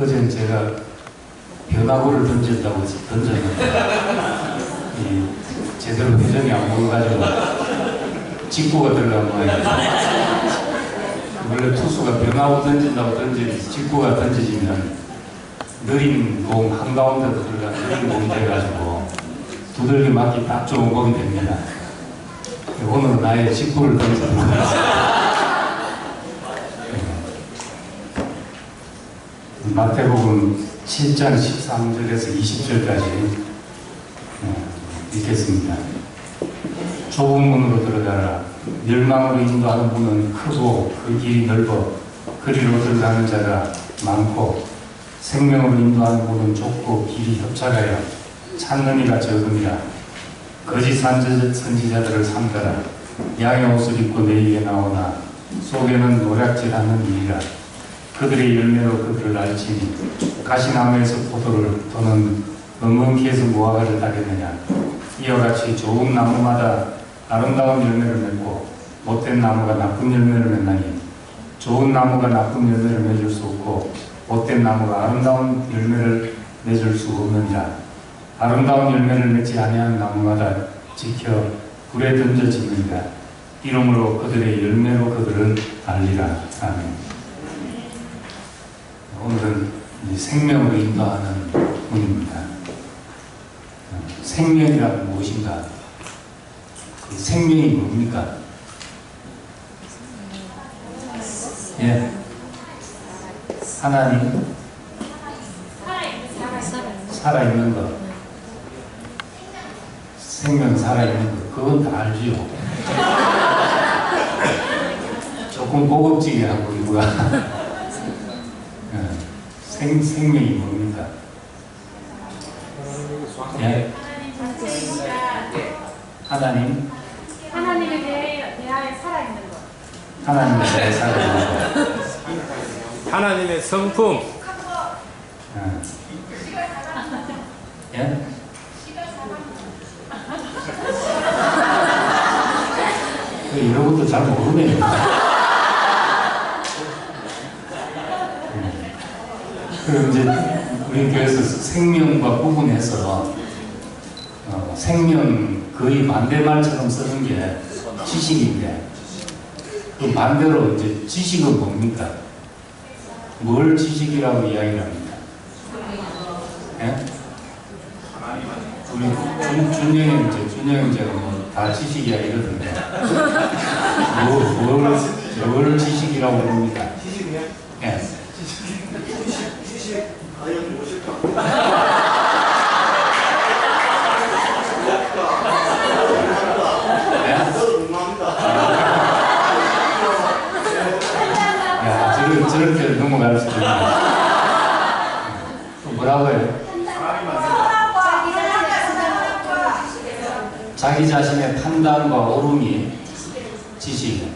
어제는 제가 변화구를 던졌다고 던졌는데 제대로 회전이 안 먹어가지고 직구가 들어간 모양이에요. 원래 투수가 변화구 던진다고 던지지 직구가 던져지면 느린 공 한가운데도 들어간 느린 공이 돼가지고 두들겨 맞기 딱 좋은 공이 됩니다. 오늘은 나의 직구를 던지도록 하겠습니다. 마태복음 7장 13절에서 20절까지 읽겠습니다. 좁은 문으로 들어가라. 멸망으로 인도하는 문은 크고 그 길이 넓어 그리로 들어가는 자가 많고 생명으로 인도하는 문은 좁고 길이 협착하여 찾는 이가 적음이라. 거짓 선지자들을 삼가라. 양의 옷을 입고 내 위에 나오나 속에는 노략질하는 일이라. 그들의 열매로 그들을 알지니 가시나무에서 포도를 또는 은근키에서 무화과를 따겠느냐. 이와 같이 좋은 나무마다 아름다운 열매를 맺고 못된 나무가 나쁜 열매를 맺나니 좋은 나무가 나쁜 열매를 맺을 수 없고 못된 나무가 아름다운 열매를 맺을 수 없느니라. 아름다운 열매를 맺지 아니하는 나무마다 지켜 불에 던져지느니라. 이름으로 그들의 열매로 그들을 알리라. 아멘. 오늘은 생명으로 인도하는 문입니다. 생명이란 무엇인가? 그 생명이 뭡니까? 예. 하나님? 살아있는 것. 생명 살아있는 것. 그건 다 알지요. 조금 고급지게 하고 우리가 생명이 뭡니까? 예? 하나님? 하나님에 대하여 살아있는 것. 하나님에 대하여 살아있는 것. 하나님의 성품. 예? 이런 것도 잘 모르네요. 그리고 이제 우리 교회에서 생명과 구분해서 생명 거의 반대말처럼 쓰는 게 지식인데 그 반대로 이제 지식은 뭡니까? 뭘 지식이라고 이야기를 합니까? 예? 우리 준영이 제가 뭐 다 지식이야 이러던데 뭘 지식이라고 부릅니까? 지식이요? 예. 지식 아니면 무엇일까? 야, 저렇게 넘어갈 수도 있네. 뭐라고요? 자기 자신의 판단과 옳음이 지식.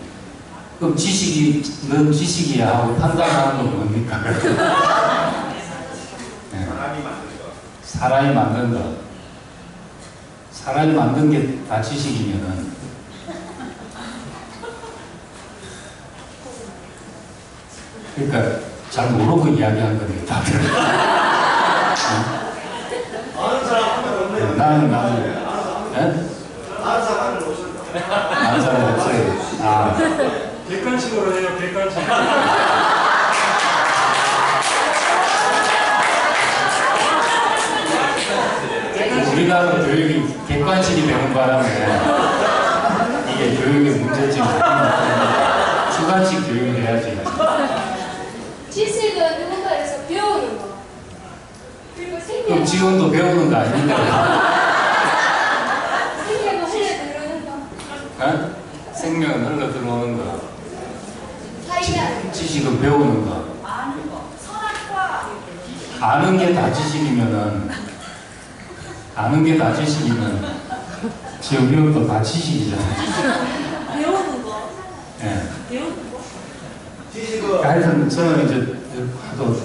그럼 지식이, 넌 지식이야 하고 판단하는 건 뭡니까? 네. 사람이 만든 것. 사람이 만든 게 다 지식이면은 그러니까 잘 모르고 이야기한 거네요, 다들. 아는 사람 한 명 없네요. 나는, 예? 아는 사람은 없습니다. 아는 사람 없어요. 아. 객관식으로 해요, 객관식. 우리나라 교육이 객관식이 되는 바람에 이게 교육의 문제점이 주관식 교육을 해야지. 지식은 누군가에서 배우는 거. 그리고 그럼 지금도 배우는 거 아닙니까? 생명은 흘러들어오는 거. 어? 생명은 흘러 들어오는 거. 사이다. 지식은 배우는 거. 아는 거. 선악과. 아는 게 다 지식이면은 아는 게 다 지식이면 지금 이런 것도 다 지식이잖아요. 배우는 거. 예. 배우는 거. 지식은 하여튼 저는 이제 하도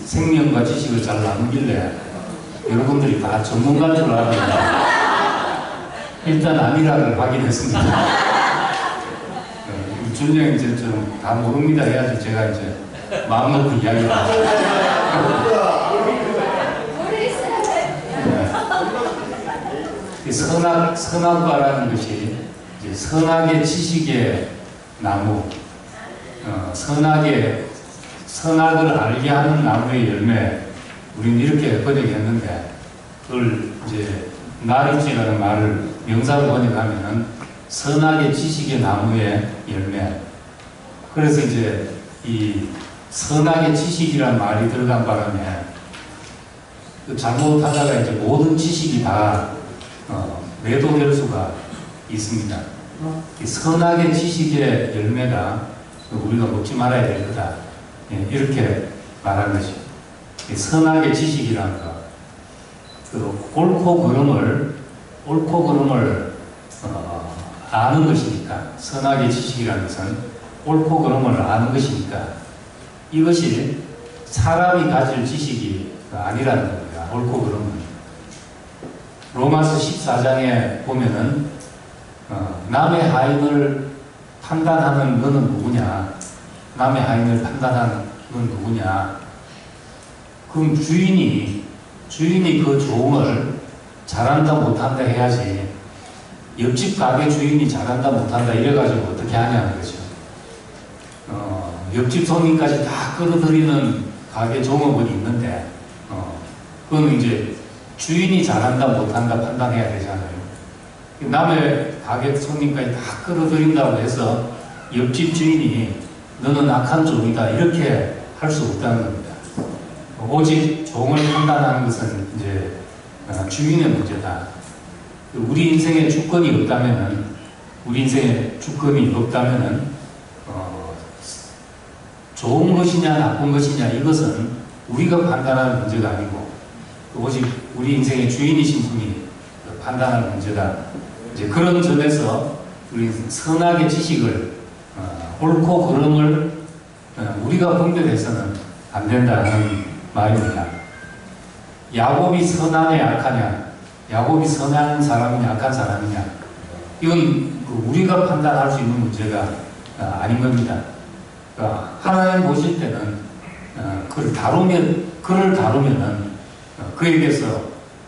생명과 지식을 잘 나누길래 여러분들이 다 전문가인 줄 알았는데 일단 아니라를 확인했습니다. 준영이 이제 좀 다 모릅니다 해야지 제가 이제 마음 놓고 이야기를 하죠. 선악과라는 것이 이제 선악의 지식의 나무, 선악을 알게 하는 나무의 열매, 우리는 이렇게 번역했는데, 그걸 이제 나리지라는 말을 명사로 번역하면은 선악의 지식의 나무의 열매. 그래서 이제 이 선악의 지식이란 말이 들어간 바람에 잘못하다가 이제 모든 지식이 다 매도될 수가 있습니다. 이 선악의 지식의 열매가 우리가 먹지 말아야 될 거다. 예, 이렇게 말한 것이죠. 이 선악의 지식이라는 거, 그 옳고 그름을 아는 것이니까, 선악의 지식이라는 것은 옳고 그름을 아는 것이니까, 이것이 사람이 가질 지식이 아니라는 겁니다. 옳고 그름은. 로마서 14장에 보면은 남의 하인을 판단하는 너는 누구냐? 남의 하인을 판단하는 너는 누구냐? 그럼 주인이 그 종을 잘한다 못한다 해야지, 옆집 가게 주인이 잘한다 못한다 이래가지고 어떻게 하냐는 거죠. 옆집 손님까지 다 끌어들이는 가게 종업원이 있는데, 그건 이제 주인이 잘한다 못한다 판단해야 되잖아요. 남의 가게 손님까지 다 끌어들인다고 해서 옆집 주인이 너는 악한 종이다 이렇게 할 수 없다는 겁니다. 오직 종을 판단하는 것은 이제 주인의 문제다. 우리 인생에 주권이 없다면은 좋은 것이냐 나쁜 것이냐 이것은 우리가 판단하는 문제가 아니고 오직 우리 인생의 주인이신 분이 판단하는 문제다. 이제 그런 점에서 우리 선악의 지식을 옳고 그름을 우리가 분별해서는 안 된다는 말입니다. 야곱이 선하냐 약하냐, 야곱이 선한 사람이냐 악한 사람이냐, 이건 우리가 판단할 수 있는 문제가 아닌 겁니다. 하나님 보실 때는 그를 다루면은 그에게서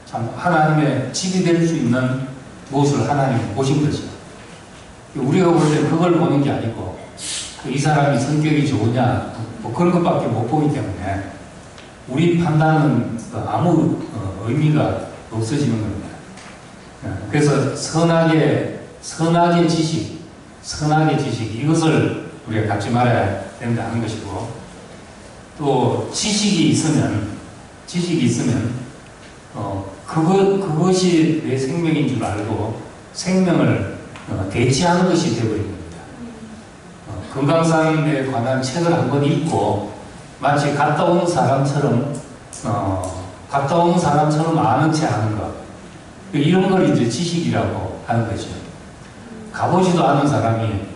참 하나님의 집이 될 수 있는 무엇을 하나님이 보신 것이죠. 우리가 볼 때 그걸 보는 게 아니고 이 사람이 성격이 좋으냐 뭐 그런 것밖에 못 보기 때문에 우리 판단은 아무 의미가 없어지는 겁니다. 그래서 선악의 지식 이것을 우리가 갖지 말아야 된다는 것이고, 또 지식이 있으면 그것이 내 생명인 줄 알고 생명을 대체하는 것이 되어버립니다. 금강산에 관한 책을 한번 읽고 마치 갔다 온 사람처럼 아는 체 하는 것, 이런 걸 이제 지식이라고 하는 거죠. 가보지도 않은 사람이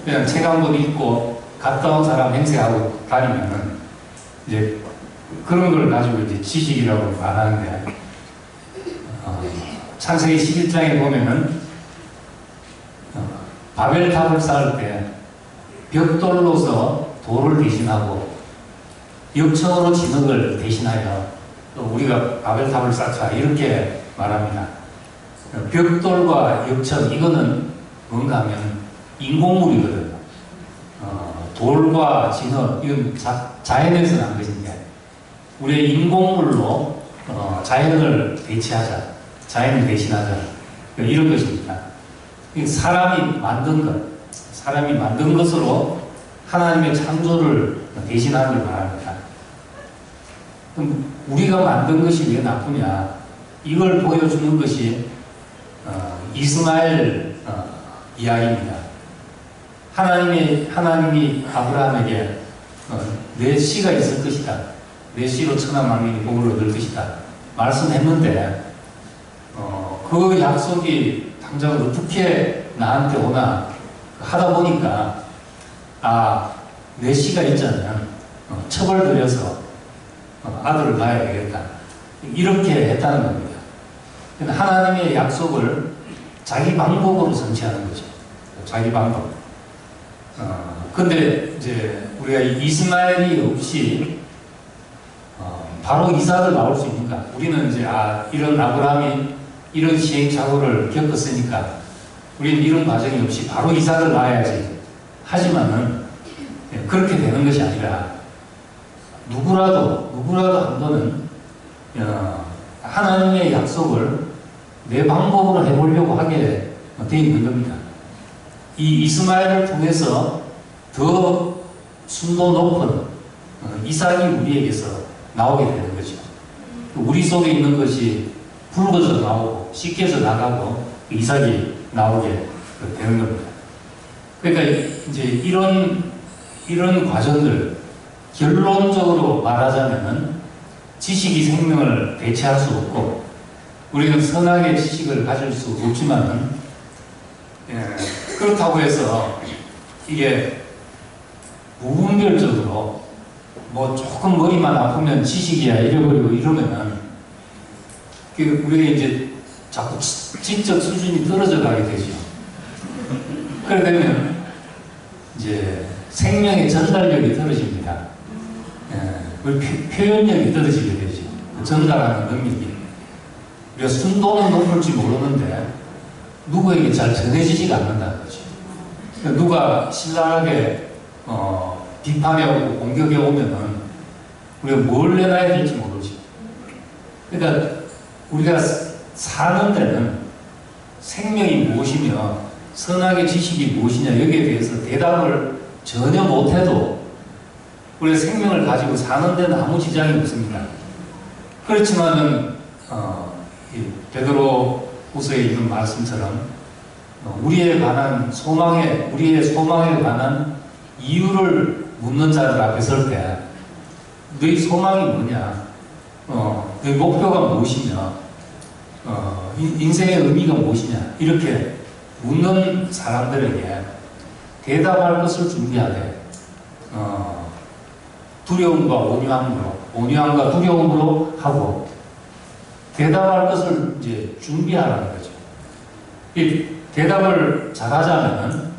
그냥 책 한 번 읽고 갔다 온 사람 행세하고 다니면은 이제 그런 걸 가지고 이제 지식이라고 말하는데, 창세기 11장에 보면은 바벨탑을 쌓을 때 벽돌로서 돌을 대신하고 역청으로 진흙을 대신하여 우리가 바벨탑을 쌓자 이렇게 말합니다. 벽돌과 역청, 이거는 뭔가 하면 인공물이거든요. 돌과 진흙, 이건 자연에서 난 것인데 우리의 인공물로 자연을 대신하자 이런 것입니다. 사람이 만든 것으로 하나님의 창조를 대신하는 걸 말합니다. 그럼 우리가 만든 것이 왜 나쁘냐, 이걸 보여주는 것이 이스마엘 이야기입니다. 하나님이 아브라함에게 내 씨가 있을 것이다, 내 씨로 천하 만민이 복을 얻을 것이다 말씀했는데, 그 약속이 당장 어떻게 나한테 오나 하다 보니까 내 씨가 있잖아요. 처벌들여서 아들을 낳아야 되겠다 이렇게 했다는 겁니다. 하나님의 약속을 자기 방법으로 성취하는 거죠. 자기 방법. 근데 이제 우리가 이스마엘이 없이 바로 이삭을 낳을 수 있는가? 우리는 이제 이런 아브라함이 이런 시행착오를 겪었으니까 우리는 이런 과정이 없이 바로 이삭을 낳아야지. 하지만은 그렇게 되는 것이 아니라 누구라도 한 번은 하나님의 약속을 내 방법으로 해보려고 하게 돼 있는 겁니다. 이 이스마엘을 통해서 더 순도 높은 이삭이 우리에게서 나오게 되는 거죠. 우리 속에 있는 것이 붉어져 나오고 씻겨져 나가고 이삭이 나오게 되는 겁니다. 그러니까 이제 이런 과정들 결론적으로 말하자면은 지식이 생명을 대체할 수 없고 우리는 선악의 지식을 가질 수 없지만은 그렇다고 해서 이게 무분별적으로 뭐 조금 머리만 아프면 지식이야 잃어버리고 이러면은 우리가 이제 자꾸 지적 수준이 떨어져 가게 되죠. 그러게 되면 이제 생명의 전달력이 떨어집니다. 표현력이 떨어지게 되죠. 전달하는 능력이. 우리가 순도는 높을지 모르는데 누구에게 잘 전해지지가 않는다는 거죠. 그러니까 누가 신랄하게 비판해 오고 공격해 오면은 우리가 뭘 내놔야 될지 모르죠. 그러니까 우리가 사는 데는 생명이 무엇이며 선악의 지식이 무엇이냐 여기에 대해서 대답을 전혀 못해도 우리가 생명을 가지고 사는 데는 아무 지장이 없습니다. 그렇지만은 베드로 후서에 있는 말씀처럼 우리의 소망에 관한 이유를 묻는 자들 앞에 설 때 너희 소망이 뭐냐? 너희 목표가 무엇이냐? 인생의 의미가 무엇이냐? 이렇게 묻는 사람들에게 대답할 것을 준비하되 온유함과 두려움으로 하고 대답할 것을 이제 준비하라는 거죠. 이 대답을 잘하자면은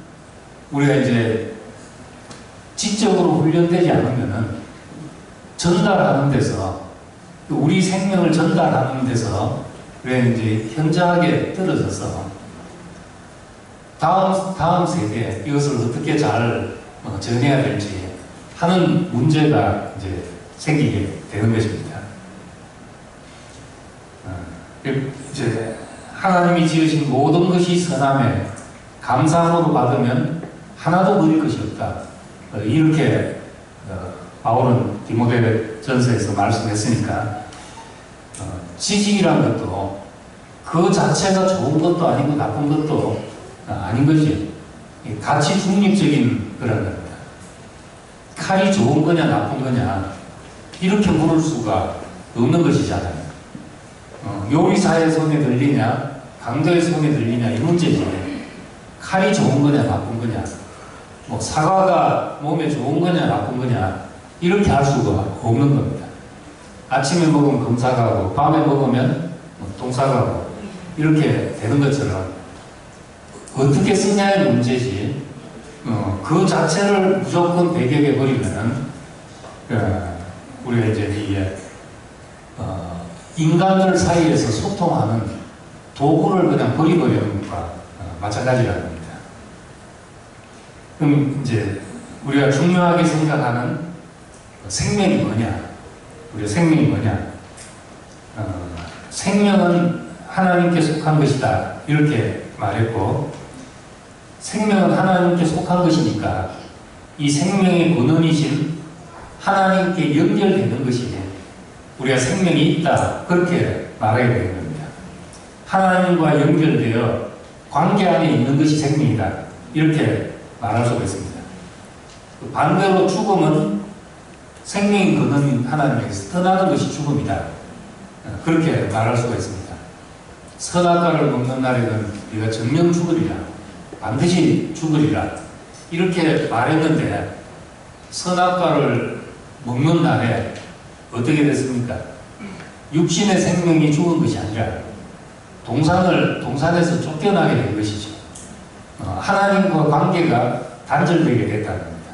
우리가 이제 지적으로 훈련되지 않으면은 전달하는 데서 우리 생명을 전달하는 데서 우리가 이제 현저하게 떨어져서 다음 세대에 이것을 어떻게 잘 전해야 될지 하는 문제가 이제 생기게 되는 것입니다. 이제 하나님이 지으신 모든 것이 선함에 감사함으로 받으면 하나도 버릴 것이 없다. 이렇게 바울은 디모데전서에서 말씀했으니까 지식이란 것도 그 자체가 좋은 것도 아니고 나쁜 것도 아닌 거지. 가치 중립적인 그런 겁니다. 칼이 좋은 거냐 나쁜 거냐 이렇게 물을 수가 없는 것이잖아요. 요리사의 손에 들리냐 강도의 손에 들리냐 이 문제지. 칼이 좋은 거냐 나쁜 거냐 뭐 사과가 몸에 좋은 거냐 나쁜 거냐 이렇게 할 수가 없는 겁니다. 아침에 먹으면 금사가고 밤에 먹으면 동사가고 이렇게 되는 것처럼 어떻게 쓰냐의 문제지 그 자체를 무조건 배격해 버리면은 우리가 이제 이게 인간들 사이에서 소통하는 도구를 그냥 버려버리는 것과 마찬가지라는 겁니다. 그럼 이제 우리가 중요하게 생각하는 생명이 뭐냐? 우리가 생명이 뭐냐? 생명은 하나님께 속한 것이다. 이렇게 말했고, 생명은 하나님께 속한 것이니까 이 생명의 근원이신 하나님께 연결되는 것이 우리가 생명이 있다. 그렇게 말해야 되는 겁니다. 하나님과 연결되어 관계 안에 있는 것이 생명이다. 이렇게 말할 수가 있습니다. 반대로 죽음은 생명의 근원인 하나님에게서 떠나는 것이 죽음이다. 그렇게 말할 수가 있습니다. 선악과를 먹는 날에는 우리가 정령 죽으리라. 반드시 죽으리라. 이렇게 말했는데 선악과를 먹는 날에 어떻게 됐습니까? 육신의 생명이 죽은 것이 아니라 동산에서 쫓겨나게 된 것이죠. 하나님과 관계가 단절되게 됐다는 겁니다.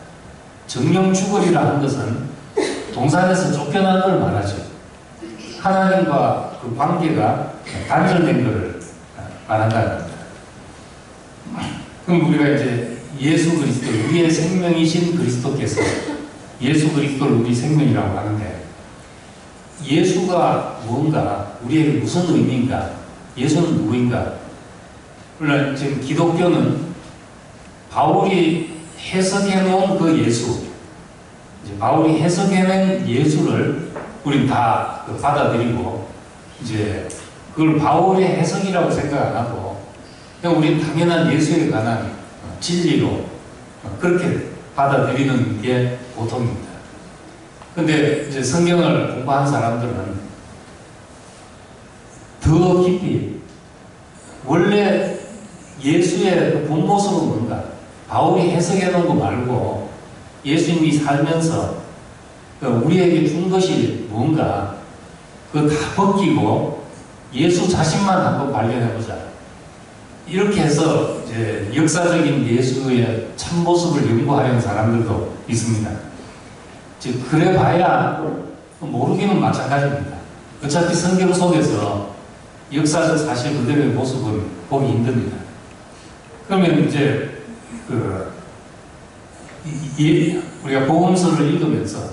정령 죽으리라 한 것은 동산에서 쫓겨난 걸 말하죠. 하나님과 그 관계가 단절된 것을 말한다는 겁니다. 그럼 우리가 이제 예수 그리스도, 우리의 생명이신 그리스도께서 예수 그리스도를 우리 생명이라고 하는데, 예수가 뭔가, 우리에게 무슨 의미인가, 예수는 누구인가. 물론 지금 기독교는 바울이 해석해 놓은 그 예수, 이제 바울이 해석해 낸 예수를 우린 다 받아들이고, 이제 그걸 바울의 해석이라고 생각 안 하고, 그냥 우린 당연한 예수에 관한 진리로 그렇게 받아들이는 게 보통입니다. 근데 이제 성경을 공부한 사람들은 더 깊이 원래 예수의 그 본 모습은 뭔가, 바울이 해석해 놓은 거 말고 예수님이 살면서 우리에게 준 것이 뭔가, 그거 다 벗기고 예수 자신만 한번 발견해보자. 이렇게 해서 이제 역사적인 예수의 참모습을 연구하려는 사람들도 있습니다. 즉, 그래 봐야 모르기는 마찬가지입니다. 어차피 성경 속에서 역사적 사실 그대로의 모습은 보기 힘듭니다. 그러면 이제 우리가 복음서를 읽으면서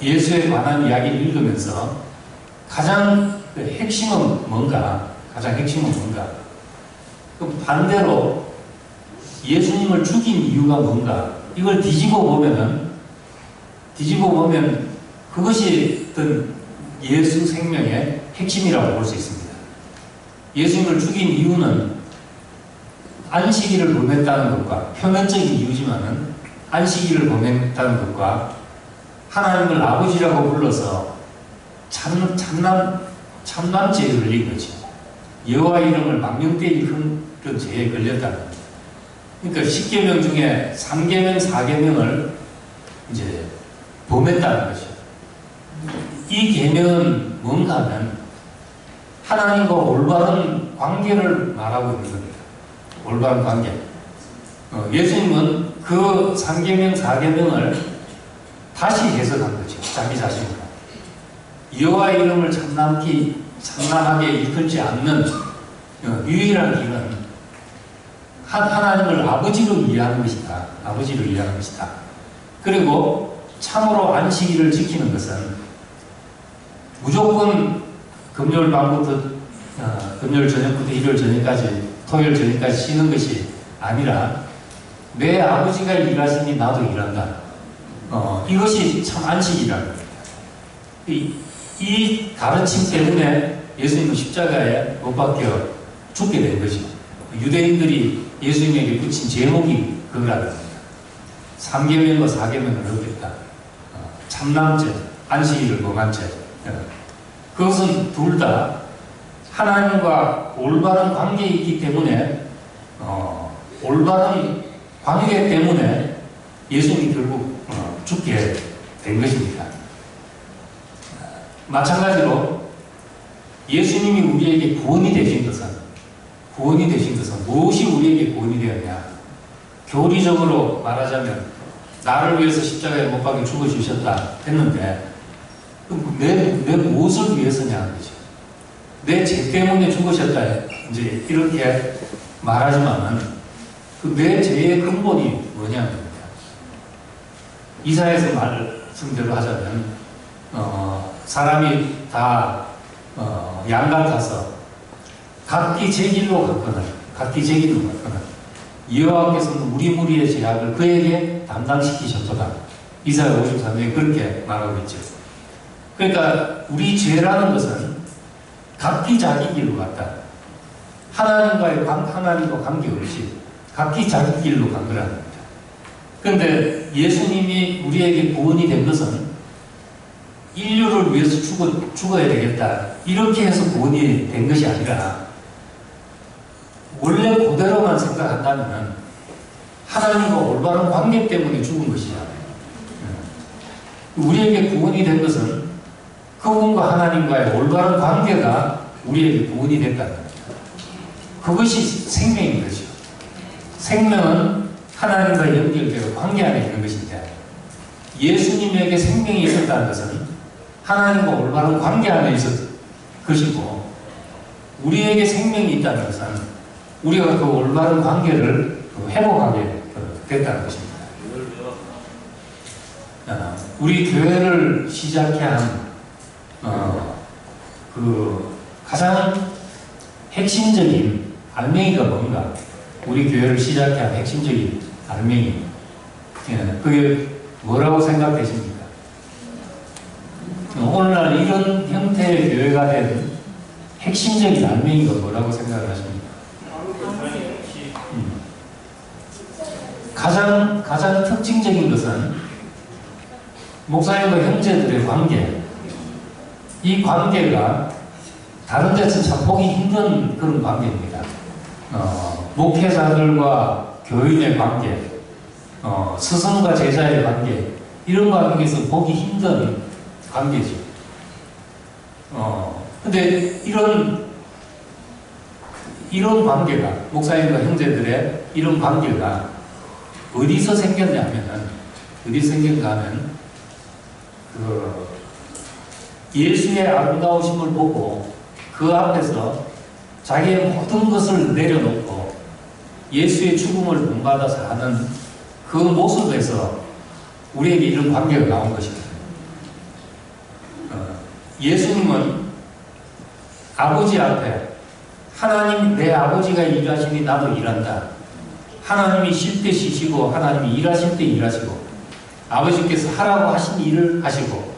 예수에 관한 이야기를 읽으면서 가장 핵심은 뭔가, 가장 핵심은 뭔가, 그럼 반대로 예수님을 죽인 이유가 뭔가, 이걸 뒤집어 보면 그것이 어떤 예수 생명의 핵심이라고 볼 수 있습니다. 예수님을 죽인 이유는 안식일을 범했다는 것과, 표면적인 이유지만은 안식일을 범했다는 것과, 하나님을 아버지라고 불러서 참남죄에 걸린 거죠. 여호와 이름을 망령되이 일컫는 죄에 걸렸다는 겁니다. 그러니까 10계명 중에 3계명, 4계명을 이제 범했다는 거죠. 이 계명은 뭔가 하면 하나님과 올바른 관계를 말하고 있는 겁니다. 올바른 관계. 예수님은 그 3계명, 4계명을 다시 해석한 거죠. 자기 자신으로. 여호와 이름을 참남하게 일컬지 않는 유일한 길은 하나님을 아버지로 이해하는 것이다. 아버지로 이해하는 것이다. 그리고 참으로 안식일을 지키는 것은 무조건 금요일 밤부터 금요일 저녁부터 일요일 저녁까지, 토요일 저녁까지 쉬는 것이 아니라 내 아버지가 일하시니 나도 일한다. 이것이 참 안식이라는 겁니다. 이 가르침 때문에 예수님은 십자가에 못 박혀 죽게 된 거죠. 유대인들이 예수님에게 붙인 제목이 그거라는 겁니다. 3계명과 4계명을 어겼다. 참남죄, 안식일을 범한 죄. 그것은 둘 다 하나님과 올바른 관계에 있기 때문에, 올바른 관계 때문에 예수님이 결국 죽게 된 것입니다. 마찬가지로 예수님이 우리에게 구원이 되신 것은 무엇이 우리에게 구원이 되었냐? 교리적으로 말하자면 나를 위해서 십자가에 못 박혀 죽어주셨다 했는데, 내 무엇을 위해서냐 하는 거죠. 내 죄 때문에 죽으셨다, 이제 이렇게 말하지만은 내 죄의 근본이 뭐냐는 겁니다. 이사야서 말씀대로 하자면 사람이 다 양 같아서 각기 제 길로 갔거나 여호와께서는 무리의 죄악을 그에게 담당시키셨도다. 이사야 53장에 그렇게 말하고 있죠. 그러니까 우리 죄라는 것은 각기 자기 길로 갔다. 하나님과 관계없이 각기 자기 길로 간 거라는 겁니다. 그런데 예수님이 우리에게 구원이 된 것은 인류를 위해서 죽어야 되겠다, 이렇게 해서 구원이 된 것이 아니라, 원래 그대로만 생각한다면 하나님과 올바른 관계 때문에 죽은 것이잖아요. 우리에게 구원이 된 것은 그분과 하나님과의 올바른 관계가 우리에게 구원이 됐다는 겁니다. 그것이 생명인 것이죠. 생명은 하나님과 연결되어 관계 안에 있는 것인데, 예수님에게 생명이 있었다는 것은 하나님과 올바른 관계 안에 있었던 것이고, 우리에게 생명이 있다는 것은 우리가 그 올바른 관계를 회복하게 됐다는 것입니다. 우리 교회를 시작해 한 그 가장 핵심적인 알맹이가 뭔가, 우리 교회를 시작해 한 핵심적인 알맹이, 그게 뭐라고 생각되십니까? 오늘날 이런 형태의 교회가 된 핵심적인 알맹이가 뭐라고 생각하십니까? 가장 특징적인 것은 목사님과 형제들의 관계, 이 관계가 다른 데서 참 보기 힘든 그런 관계입니다. 목회자들과 교인의 관계, 스승과 제자의 관계, 이런 관계에서 보기 힘든 관계죠. 근데 이런 관계가, 목사님과 형제들의 이런 관계가 어디서 생겼냐 하면, 예수의 아름다우심을 보고 그 앞에서 자기의 모든 것을 내려놓고 예수의 죽음을 본받아서 하는 그 모습에서 우리에게 이런 관계가 나온 것입니다. 예수님은 아버지 앞에, 하나님 내 아버지가 일하시니 나도 일한다. 하나님이 쉴 때 쉬시고 하나님이 일하실 때 일하시고, 아버지께서 하라고 하신 일을 하시고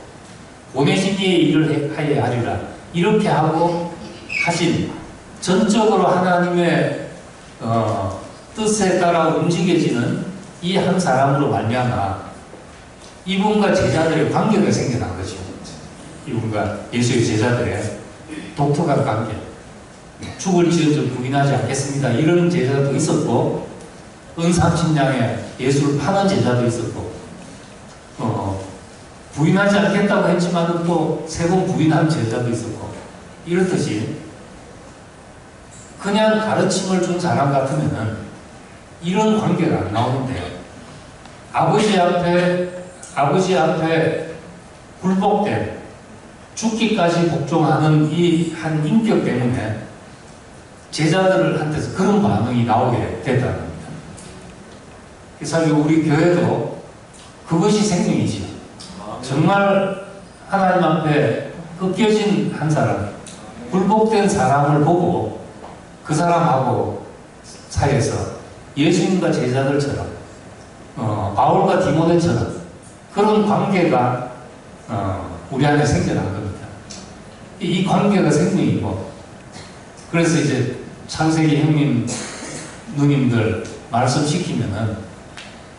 보내신 이의 일을 하여 하리라, 이렇게 하고 하신, 전적으로 하나님의 뜻에 따라 움직여지는 이 한 사람으로 말미암아 이분과 제자들의 관계가 생겨난 거죠. 이분과 예수의 제자들의 독특한 관계. 죽을 지어도 부인하지 않겠습니다, 이런 제자도 있었고, 은삼십냥에 예수를 파는 제자도 있었고, 부인하지 않겠다고 했지만 또 세 번 부인한 제자도 있었고, 이렇듯이 그냥 가르침을 준 사람 같으면은 이런 관계가 안 나오는데, 아버지 앞에 굴복된, 죽기까지 복종하는 이 한 인격 때문에 제자들한테서 그런 반응이 나오게 됐다는 겁니다. 그래서 우리 교회도 그것이 생명이지요. 정말 하나님 앞에 꺾여진 한 사람, 굴복된 사람을 보고 그 사람하고 사이에서 예수님과 제자들처럼, 바울과 디모데처럼 그런 관계가 우리 안에 생겨난 겁니다. 이 관계가 생명이고, 그래서 이제 창세기 형님 누님들 말씀시키면은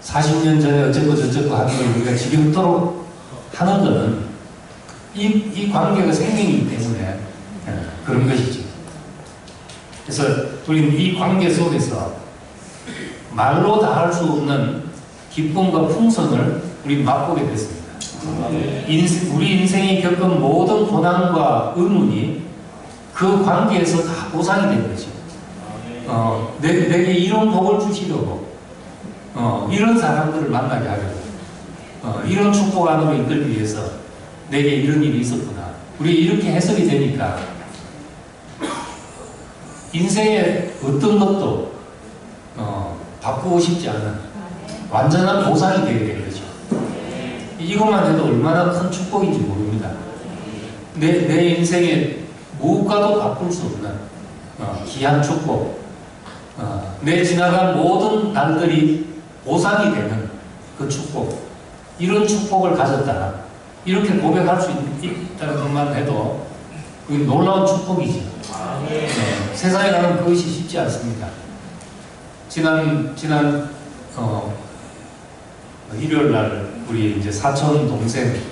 40년 전에 어쩌고 저쩌고 하는 걸 우리가 지금도록 하는 거는 이 관계가 생명이기 때문에 그런 것이죠. 그래서 우리는 이 관계 속에서 말로 다 할 수 없는 기쁨과 풍성을 우리 맛보게 됐습니다. 우리 인생이 겪은 모든 고난과 의문이 그 관계에서 다 보상이 된 거죠. 내게 이런 복을 주시려고, 이런 사람들을 만나게 하려고, 이런 축복 안으로 이끌기 위해서 내게 이런 일이 있었구나. 우리 이렇게 해석이 되니까 인생의 어떤 것도 바꾸고 싶지 않은 완전한 보상이 되게 된 거죠. 이것만 해도 얼마나 큰 축복인지 모릅니다. 내 인생의 무엇과도 바꿀 수 없는 귀한 축복, 내 지나간 모든 날들이 보상이 되는 그 축복, 이런 축복을 가졌다, 이렇게 고백할 수 있다는 것만 해도 그게 놀라운 축복이죠. 세상에 가면 그것이 쉽지 않습니다. 지난 일요일 날 우리 이제 사촌 동생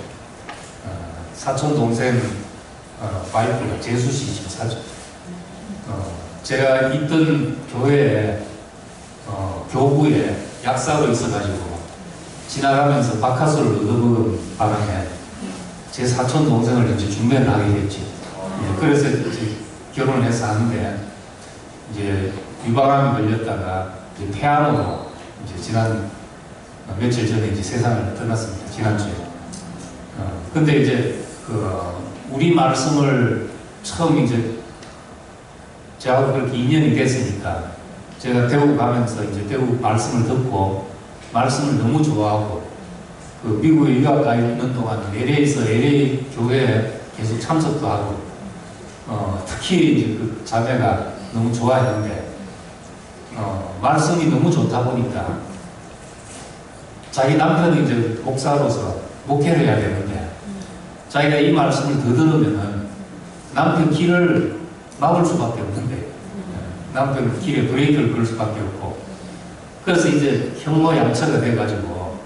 와이프가 재수 씨죠, 사촌. 제가 있던 교회에 교부에 약사로 있어가지고 지나가면서 박하수를 얻어먹은 바람에 제 사촌 동생을 이제 중매를 하게 됐죠. 그래서 이제 결혼을 해서 하는데, 이제 유방암이 걸렸다가 이제 폐암으로 이제 지난 며칠 전에 이제 세상을 떠났습니다. 지난주에. 근데 이제 우리 말씀을 처음 이제 저하고 그렇게 인연이 됐으니까 제가 대구 가면서 이제 대구 말씀을 듣고 말씀을 너무 좋아하고 그 미국에 유학 가 있는 동안 LA에서 LA 교회에 계속 참석도 하고 특히 이제 그 자매가 너무 좋아했는데 말씀이 너무 좋다 보니까 자기 남편이 이제 목사로서 목회를 해야 되는데 자기가 이 말씀을 더 들으면은 남편 길을 막을 수밖에 없는데 남편 길에 브레이크를 걸 수밖에 없고 그래서 이제 혐오양처가 돼가지고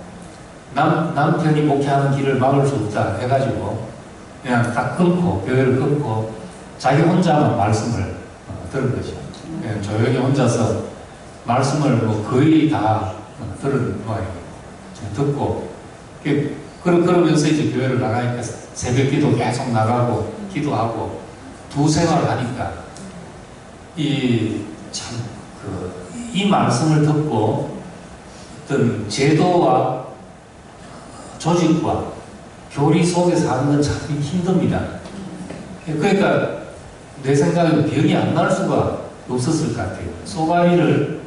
남편이 목회하는 길을 막을 수 없다 해가지고 그냥 딱 끊고 교회를 끊고 자기 혼자만 말씀을 들은 거죠. 그냥 조용히 혼자서 말씀을 뭐 거의 다 들은 모양이에요. 듣고 그러면서 이제 교회를 나가니까 새벽 기도 계속 나가고 기도하고 두 생활을 하니까 이 말씀을 듣고 어떤 제도와 조직과 교리 속에 사는 건 참 힘듭니다. 그러니까 내 생각에는 병이 안 날 수가 없었을 것 같아요. 쏘가리를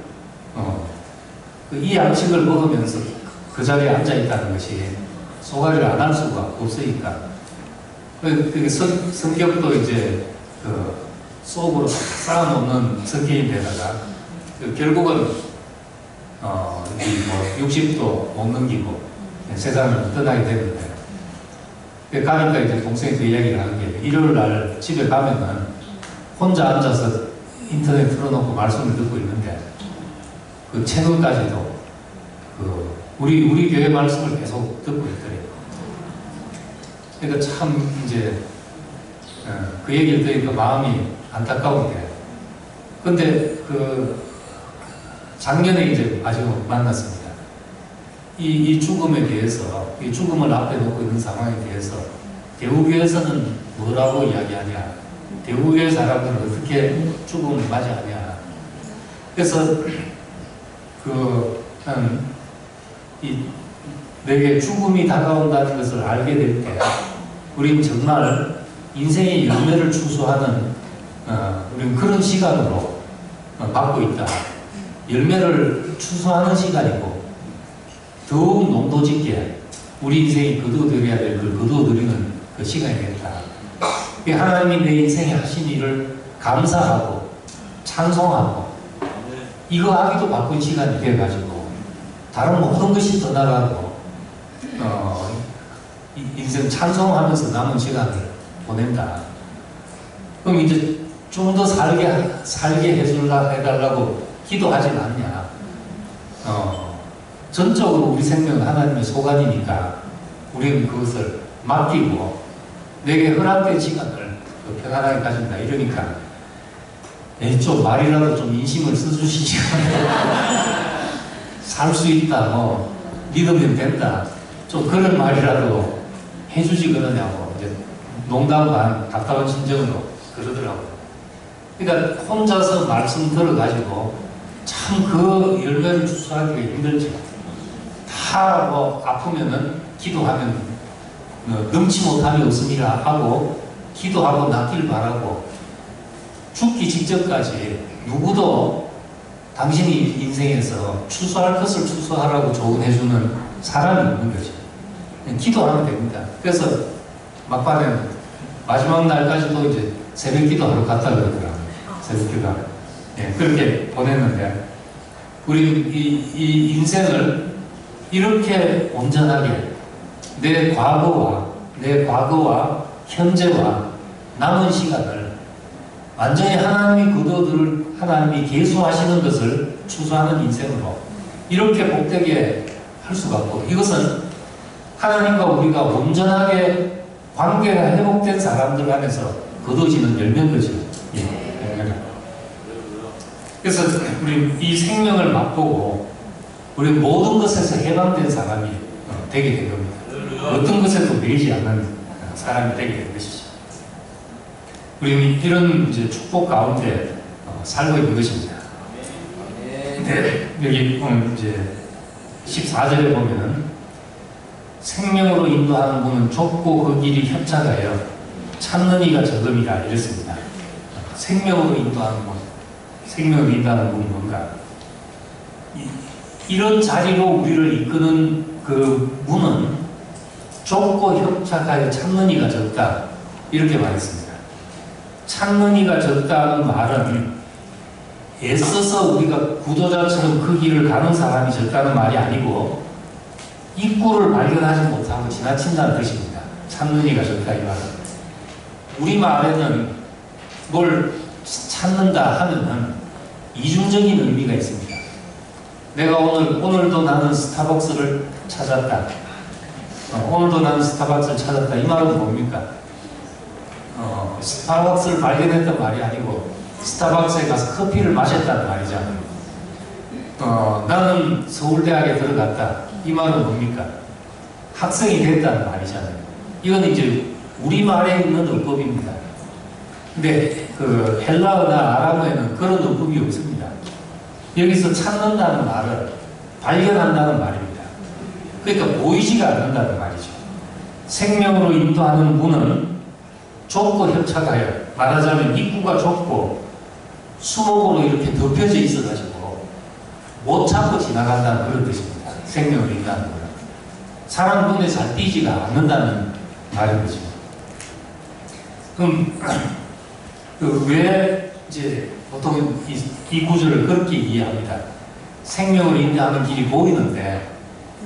이 양식을 먹으면서 그 자리에 앉아 있다는 것이 쏘가리를 안 할 수가 없으니까 성격도 이제 속으로 쌓아놓는 성격인데다가 결국은 뭐 60도 못 넘기고 세상을 떠나게 되는데 가니까 이제 동생이 그 이야기를 하는 게 일요일 날 집에 가면은 혼자 앉아서 인터넷 틀어놓고 말씀을 듣고 있는데 그 채널까지도 우리 교회 말씀을 계속 듣고 있더래요. 그러니까 참 이제 그 얘기를 들으니까 마음이 안타까운 게 근데 작년에 이제 마지막으로 만났습니다. 이 죽음에 대해서 이 죽음을 앞에 놓고 있는 상황에 대해서 대우교회에서는 뭐라고 이야기하냐 대우교회 사람들은 어떻게 죽음을 맞이하냐 그래서 내게 죽음이 다가온다는 것을 알게 될 때 우린 정말 인생의 열매를 추수하는 우리는 그런 시간으로 받고 있다. 열매를 추수하는 시간이고 더욱 농도 짙게 우리 인생이 거두어드려야 될 걸 거두어드리는 그 시간이 되겠다. 하나님이 내 인생에 하신 일을 감사하고 찬송하고 이거 하기도 바쁜 시간이 돼가지고 다른 모든 것이 떠나가고 인생 찬송하면서 남은 시간을 보낸다. 그럼 이제 좀 더 살게 해달라고 기도하진 않냐. 전적으로 우리 생명은 하나님의 소관이니까 우리는 그것을 맡기고 내게 허락된 시간을 편안하게 가진다. 이러니까 좀 말이라도 좀 인심을 써주시지. 살 수 있다. 믿으면 된다. 좀 그런 말이라도 해주지 그러냐고 이제 농담 반 답답한 심정으로 그러더라고요. 그러니까 혼자서 말씀 들어가지고 참 그 열매를 추수하기가 힘들죠. 다 아프면은 기도하면 넘치 못함이 없음이라 하고 기도하고 낫길 바라고 죽기 직전까지 누구도 당신이 인생에서 추수할 것을 추수하라고 조언해주는 사람이 없는 거죠. 기도하면 됩니다. 그래서 막판에 마지막 날까지도 이제 새벽 기도하러 갔다 그러더라고요. 새벽 기도. 예, 그렇게 보냈는데 우리 이 인생을 이렇게 온전하게 내 과거와 현재와 남은 시간을 완전히 하나님이 거둬들 하나님이 계수하시는 것을 추수하는 인생으로 이렇게 복되게 할 수가 없고 이것은 하나님과 우리가 온전하게 관계가 회복된 사람들 안에서 거둬지는 열매인 거죠. 예. 그래서 우리 이 생명을 맛보고 우리 모든 것에서 해방된 사람이 되게 된 겁니다. 어떤 것에도 매이지 않는 사람이 되게 된 것이죠. 우리는 이런 이제 축복 가운데 살고 있는 것입니다. 네, 여기 이제 14절에 보면은 생명으로 인도하는 분은 좁고 그 길이 협착하여 찾는 이가 적음이라 이랬습니다. 생명으로 인도하는 분, 생명으로 인도하는 분이 뭔가? 이런 자리로 우리를 이끄는 그 문은 좁고 협착하여 찾는 이가 적다. 이렇게 말했습니다. 찾는 이가 적다는 말은 애써서 우리가 구도자처럼 그 길을 가는 사람이 적다는 말이 아니고 입구를 발견하지 못하고 지나친다는 뜻입니다. 찾는 이가 적다 이 말은. 우리말에는 뭘 찾는다 하면은 이중적인 의미가 있습니다. 내가 오늘도 나는 스타벅스를 찾았다. 오늘도 나는 스타벅스를 찾았다. 이 말은 뭡니까? 스타벅스를 발견했던 말이 아니고 스타벅스에 가서 커피를 마셨다는 말이잖아요. 나는 서울대학에 들어갔다. 이 말은 뭡니까? 학생이 됐다는 말이잖아요. 이건 이제 우리말에 있는 어법입니다. 근데 그 헬라어나 아람어에는 그런 어법이 없습니다. 여기서 찾는다는 말을 발견한다는 말입니다. 그러니까 보이지가 않는다는 말이죠. 생명으로 인도하는 문은 좁고 협착하여, 말하자면 입구가 좁고 수목으로 이렇게 덮여져 있어가지고 못 찾고 지나간다는 그런 뜻입니다. 생명으로 인도하는 거는. 사람 눈에 잘 띄지가 않는다는 말인 거죠. 그럼 왜 이제 보통 이 구절을 그렇게 이해합니다. 생명을 인도하는 길이 보이는데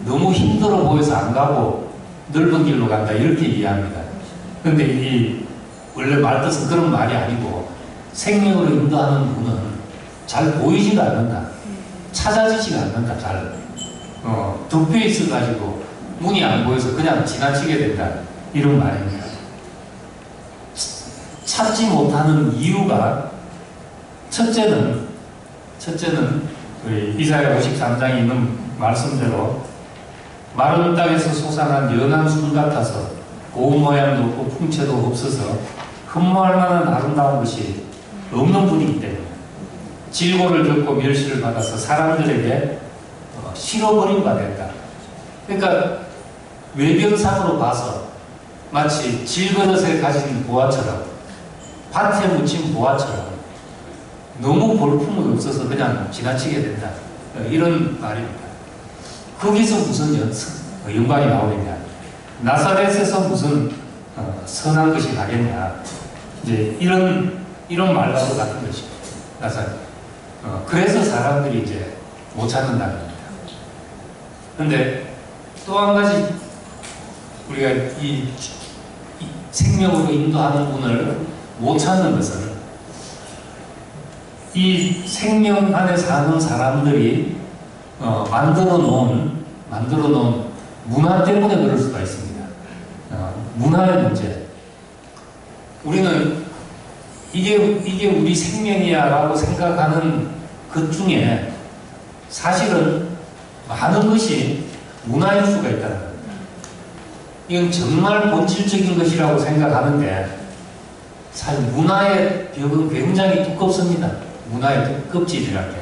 너무 힘들어 보여서 안 가고 넓은 길로 간다 이렇게 이해합니다. 그런데 이 원래 말뜻은 그런 말이 아니고 생명으로 인도하는 문은 잘 보이지가 않는다. 찾아지지가 않는다. 잘 덮여 있어가지고 문이 안 보여서 그냥 지나치게 된다. 이런 말입니다. 찾지 못하는 이유가 첫째는 이사야 53장에 있는 말씀대로 마른 땅에서 솟아난 연한 순 같아서 고운 모양도 없고 풍채도 없어서 흠모할 만한 아름다운 것이 없는 분이기 때문에 질고를 겪고 멸시를 받아서 사람들에게 실어버린 바 됐다. 그러니까 외견상으로 봐서 마치 질그릇에 가진 보화처럼 밭에 묻힌 보화처럼 너무 볼품이 없어서 그냥 지나치게 된다. 이런 말입니다. 거기서 무슨 영광이 나오느냐. 나사렛에서 무슨 선한 것이 나겠냐. 이제 이런 말과도 같은 것이죠. 나사렛. 그래서 사람들이 이제 못 찾는다는 겁니다. 그런데 또 한 가지 우리가 이 생명으로 인도하는 분을 못 찾는 것은 이 생명 안에 사는 사람들이 만들어 놓은 문화 때문에 그럴 수가 있습니다. 문화의 문제. 우리는 이게 우리 생명이야 라고 생각하는 것 중에 사실은 많은 것이 문화일 수가 있다는 겁니다. 이건 정말 본질적인 것이라고 생각하는데 사실 문화의 벽은 굉장히 두껍습니다. 문화의 껍질이라는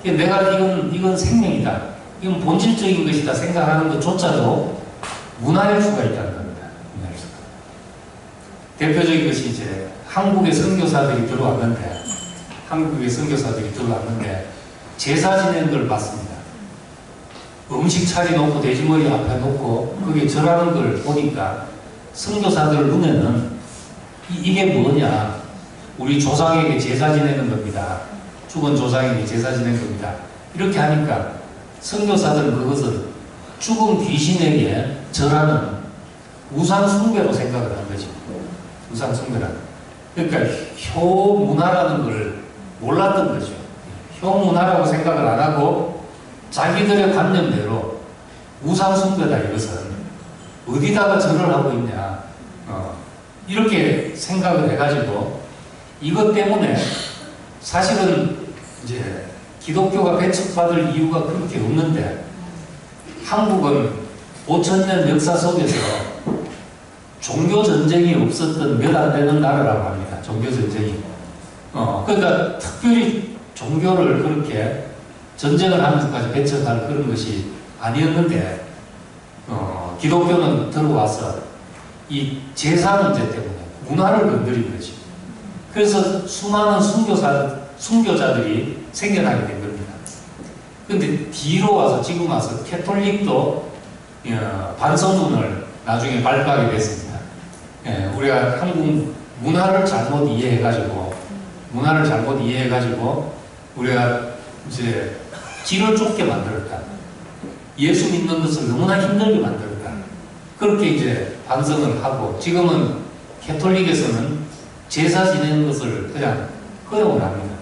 게. 내가 이건 생명이다. 이건 본질적인 것이다 생각하는 것조차도 문화일 수가 있다는 겁니다. 문화일 수가. 대표적인 것이 이제 한국의 선교사들이 들어왔는데 제사 지내는 걸 봤습니다. 음식 차려놓고 돼지머리 앞에 놓고 그게 절하는 걸 보니까 선교사들 눈에는 이게 뭐냐, 우리 조상에게 제사 지내는 겁니다. 죽은 조상에게 제사 지내는 겁니다. 이렇게 하니까 선교사들은 그것을 죽은 귀신에게 절하는 우상 숭배로 생각을 한 거죠. 우상 숭배라는. 그러니까 효문화라는 걸 몰랐던 거죠. 효문화라고 생각을 안 하고 자기들의 관념대로 우상 숭배다 이것은 어디다가 절을 하고 있냐 이렇게 생각을 해가지고 이것 때문에 사실은 이제 기독교가 배척받을 이유가 그렇게 없는데 한국은 5000년 역사 속에서 종교 전쟁이 없었던 몇 안 되는 나라라고 합니다. 종교 전쟁이. 그러니까 특별히 종교를 그렇게 전쟁을 하면서까지 배척할 그런 것이 아니었는데 기독교는 들어와서 이 제사 문제 때문에 문화를 건드린 거지. 그래서 수많은 순교자들이 생겨나게 된 겁니다. 근데 뒤로 와서 지금 와서 캐톨릭도 반성문을 나중에 발표하게 됐습니다. 예, 우리가 한국 문화를 잘못 이해해가지고 우리가 이제 길을 좁게 만들었다. 예수 믿는 것을 너무나 힘들게 만들었다. 그렇게 이제 반성을 하고 지금은 캐톨릭에서는 제사 지내는 것을 그냥 허용을 합니다.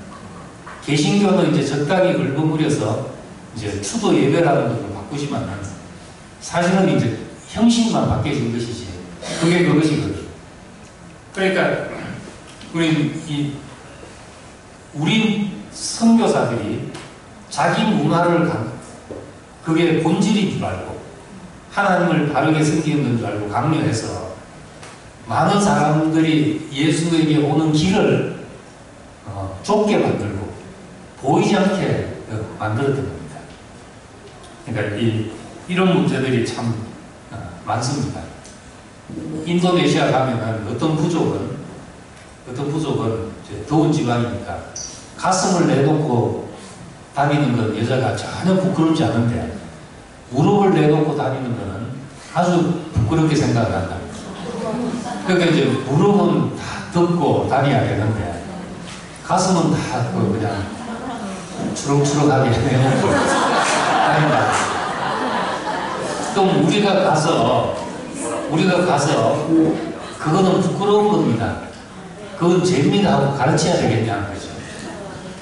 개신교는 이제 적당히 얼버무려서 이제 추도 예배라는 것을 바꾸지만은 사실은 이제 형식만 바뀌어진 것이지 그게 그것이거든요. 그러니까 우리 선교사들이 자기 문화를 그게 본질인 줄 알고 하나님을 바르게 섬기는 줄 알고 강요해서 많은 사람들이 예수에게 오는 길을 좁게 만들고 보이지 않게 만들었던 겁니다. 그러니까 이런 문제들이 참 많습니다. 인도네시아 가면은 어떤 부족은 이제 더운 지방이니까 가슴을 내놓고 다니는 건 여자가 전혀 부끄럽지 않은데 무릎을 내놓고 다니는 거는 아주 부끄럽게 생각을 한다. 그러니까 이제 무릎은 다 덮고 다녀야 되는데 가슴은 다 그냥 추렁추렁하게 내놓고 다닌다. 그럼 우리가 가서 그거는 부끄러운 겁니다. 그건 죄입니다 하고 가르쳐야 되겠냐는 거죠.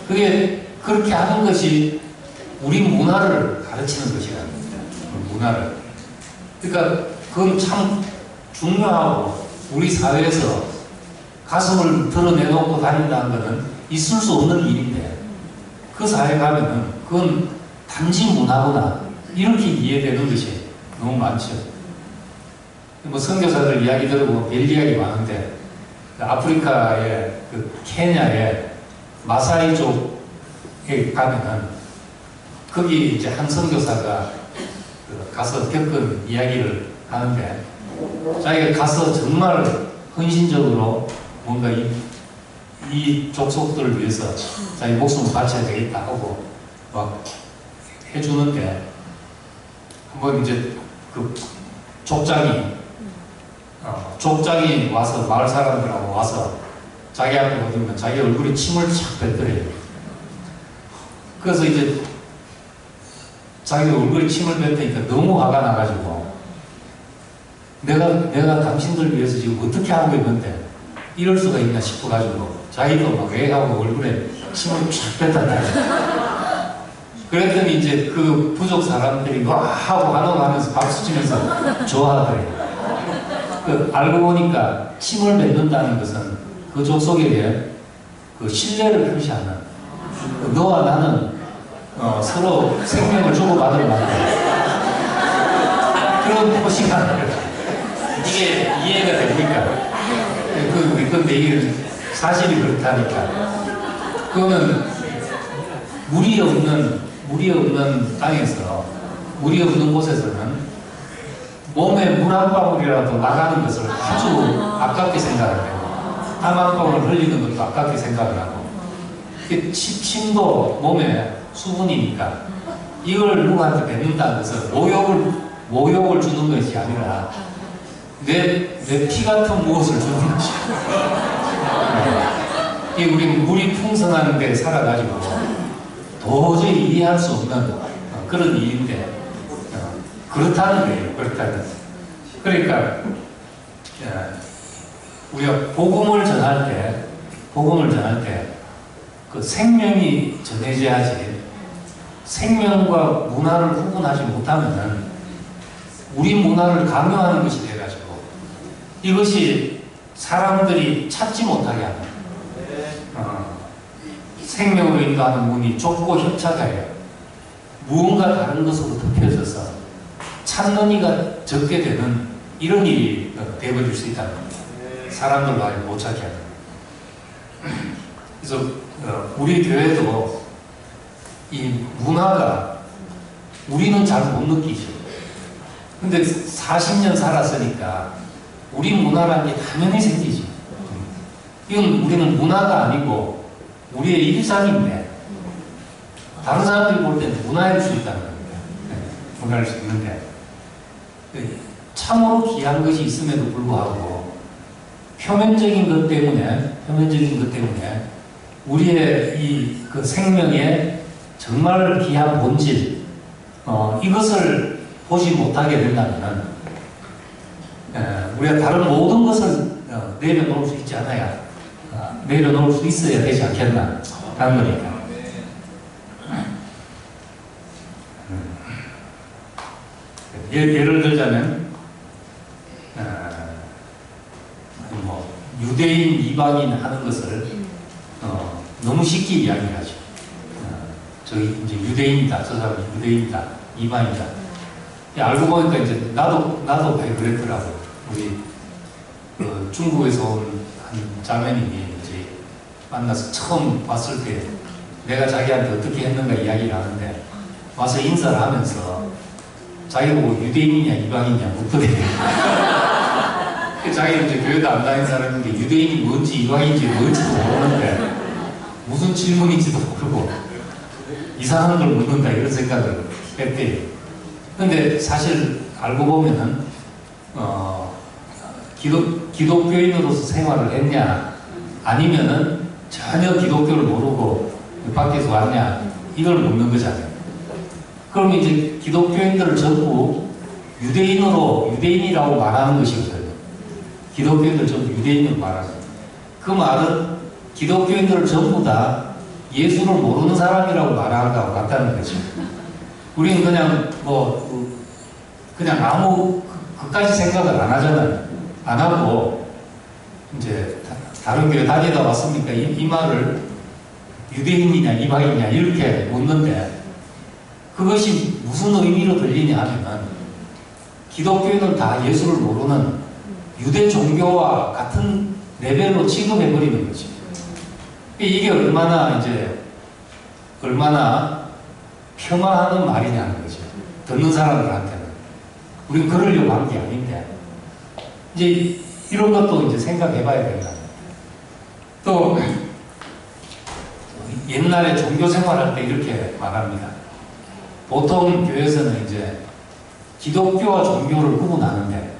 그게 그렇게 하는 것이 우리 문화를 가르치는 것이라는 겁니다. 문화를. 그러니까 그건 참 중요하고 우리 사회에서 가슴을 드러내놓고 다닌다는 것은 있을 수 없는 일인데 그 사회에 가면은 그건 단지 문화구나 이렇게 이해되는 것이 너무 많죠. 뭐 선교사들 이야기 들어보면 별 이야기 많은데 아프리카의 케냐의 마사이족에 가면은 거기 이제 한 선교사가 가서 겪은 이야기를 하는데 자기가 가서 정말 헌신적으로 뭔가 이 족속들을 위해서 자기 목숨을 바쳐야 되겠다 하고 막 해주는데 한번 이제 그 족장이 와서 마을 사람들하고 와서 자기 앞에 오면 자기 얼굴에 침을 착 뱉더래요. 그래서 이제 자기 얼굴에 침을 뱉으니까 너무 화가 나가지고 내가 당신들 위해서 지금 어떻게 하고 있는데 이럴 수가 있나 싶어가지고 자기도 막 애하고 얼굴에 침을 쫙 뱉었다. 그랬더니 이제 그 부족 사람들이 와 하고 환호하면서 박수 치면서 좋아하더래요. 알고 보니까 침을 뱉는다는 것은 그 족속에게 그 신뢰를 표시하는 너와 나는 서로 생명을 주고받으러 만든 그런 표시가 이게 이해가 됩니까? 근데 이게 사실이 그렇다니까. 그거는 물이 없는 땅에서 물이 없는 곳에서는 몸에 물 한 방울이라도 나가는 것을 아주 아깝게 생각을 해요. 땀 한 방울 흘리는 것도 아깝게 생각을 하고 침도 몸에 수분이니까 이걸 누구한테 뱉는다는 것은 모욕을 주는 것이 아니라 내 피 같은 무엇을 주는 것이야. 우리 물이 풍성한 데 살아가지고 도저히 이해할 수 없는 그런 일인데 그렇다는 거예요. 그러니까 우리가 복음을 전할 때 그 생명이 전해져야지 생명과 문화를 구분하지 못하면은 우리 문화를 강요하는 것이 돼가지고 이것이 사람들이 찾지 못하게 하는 생명으로 인도하는 문이 좁고 협착해요. 무언가 다른 것으로 덮여져서 찾는 이가 적게 되는 이런 일이 되어질 수 있다는 겁니다. 사람들과 못 찾게 하는. 그래서 우리 교회도 이 문화가 우리는 잘 못 느끼죠. 근데 40년 살았으니까 우리 문화라는 게 당연히 생기지. 이건 우리는 문화가 아니고 우리의 일상인데 다른 사람들이 볼 때는 문화일 수 있다는 겁니다. 문화일 수 있는데 참으로 귀한 것이 있음에도 불구하고 표면적인 것 때문에 우리의 이 그 생명의 정말 귀한 본질 이것을 보지 못하게 된다면 우리가 다른 모든 것을 내려놓을 수 있지 않아야 내려놓을 수 있어야 되지 않겠나 하는 거니까. 예를 들자면 뭐 유대인 이방인 하는 것을 너무 쉽게 이야기하죠. 저희 이제 유대인이다, 저 사람이 유대인이다, 이방이다. 알고 보니까 이제 나도 그랬더라고. 우리 중국에서 온 한 자매님이 이제 만나서 처음 왔을 때 내가 자기한테 어떻게 했는가 이야기를 하는데 와서 인사를 하면서 자기 보고 유대인이냐 이방인이냐 묻거든요. 자기는 이제 교회도 안 다닌 사람인데 유대인이 뭔지 이방인인지 뭔지도 모르는데 무슨 질문인지도 모르고 이상한 걸 묻는다 이런 생각을 했대요. 근데 사실 알고 보면은 기독교인으로서 생활을 했냐 아니면은 전혀 기독교를 모르고 밖에서 왔냐 이걸 묻는 거잖아요. 그럼 이제 기독교인들을 전부 유대인이라고 말하는 것이거든요. 기독교인들 전부 유대인으로 말하는 거예요. 그 말은 기독교인들을 전부 다 예수를 모르는 사람이라고 말하는 것과 같다는 거죠. 우리는 그냥 그냥 아무 그까지 생각을 안 하잖아요. 안 하고 이제 다른 교회 다니다 왔으니까 이 말을 유대인이냐 이방인이냐 이렇게 묻는데 그것이 무슨 의미로 들리냐 하면 기독교인은 다 예수를 모르는 유대 종교와 같은 레벨로 취급해버리는 거죠. 이게 얼마나 폄하하는 말이냐는 거죠. 듣는 사람들한테는. 우리는 그러려고 한 게 아닌데. 이제 이런 것도 이제 생각해 봐야 된다. 또, 옛날에 종교 생활할 때 이렇게 말합니다. 보통 교회에서는 이제 기독교와 종교를 구분하는데,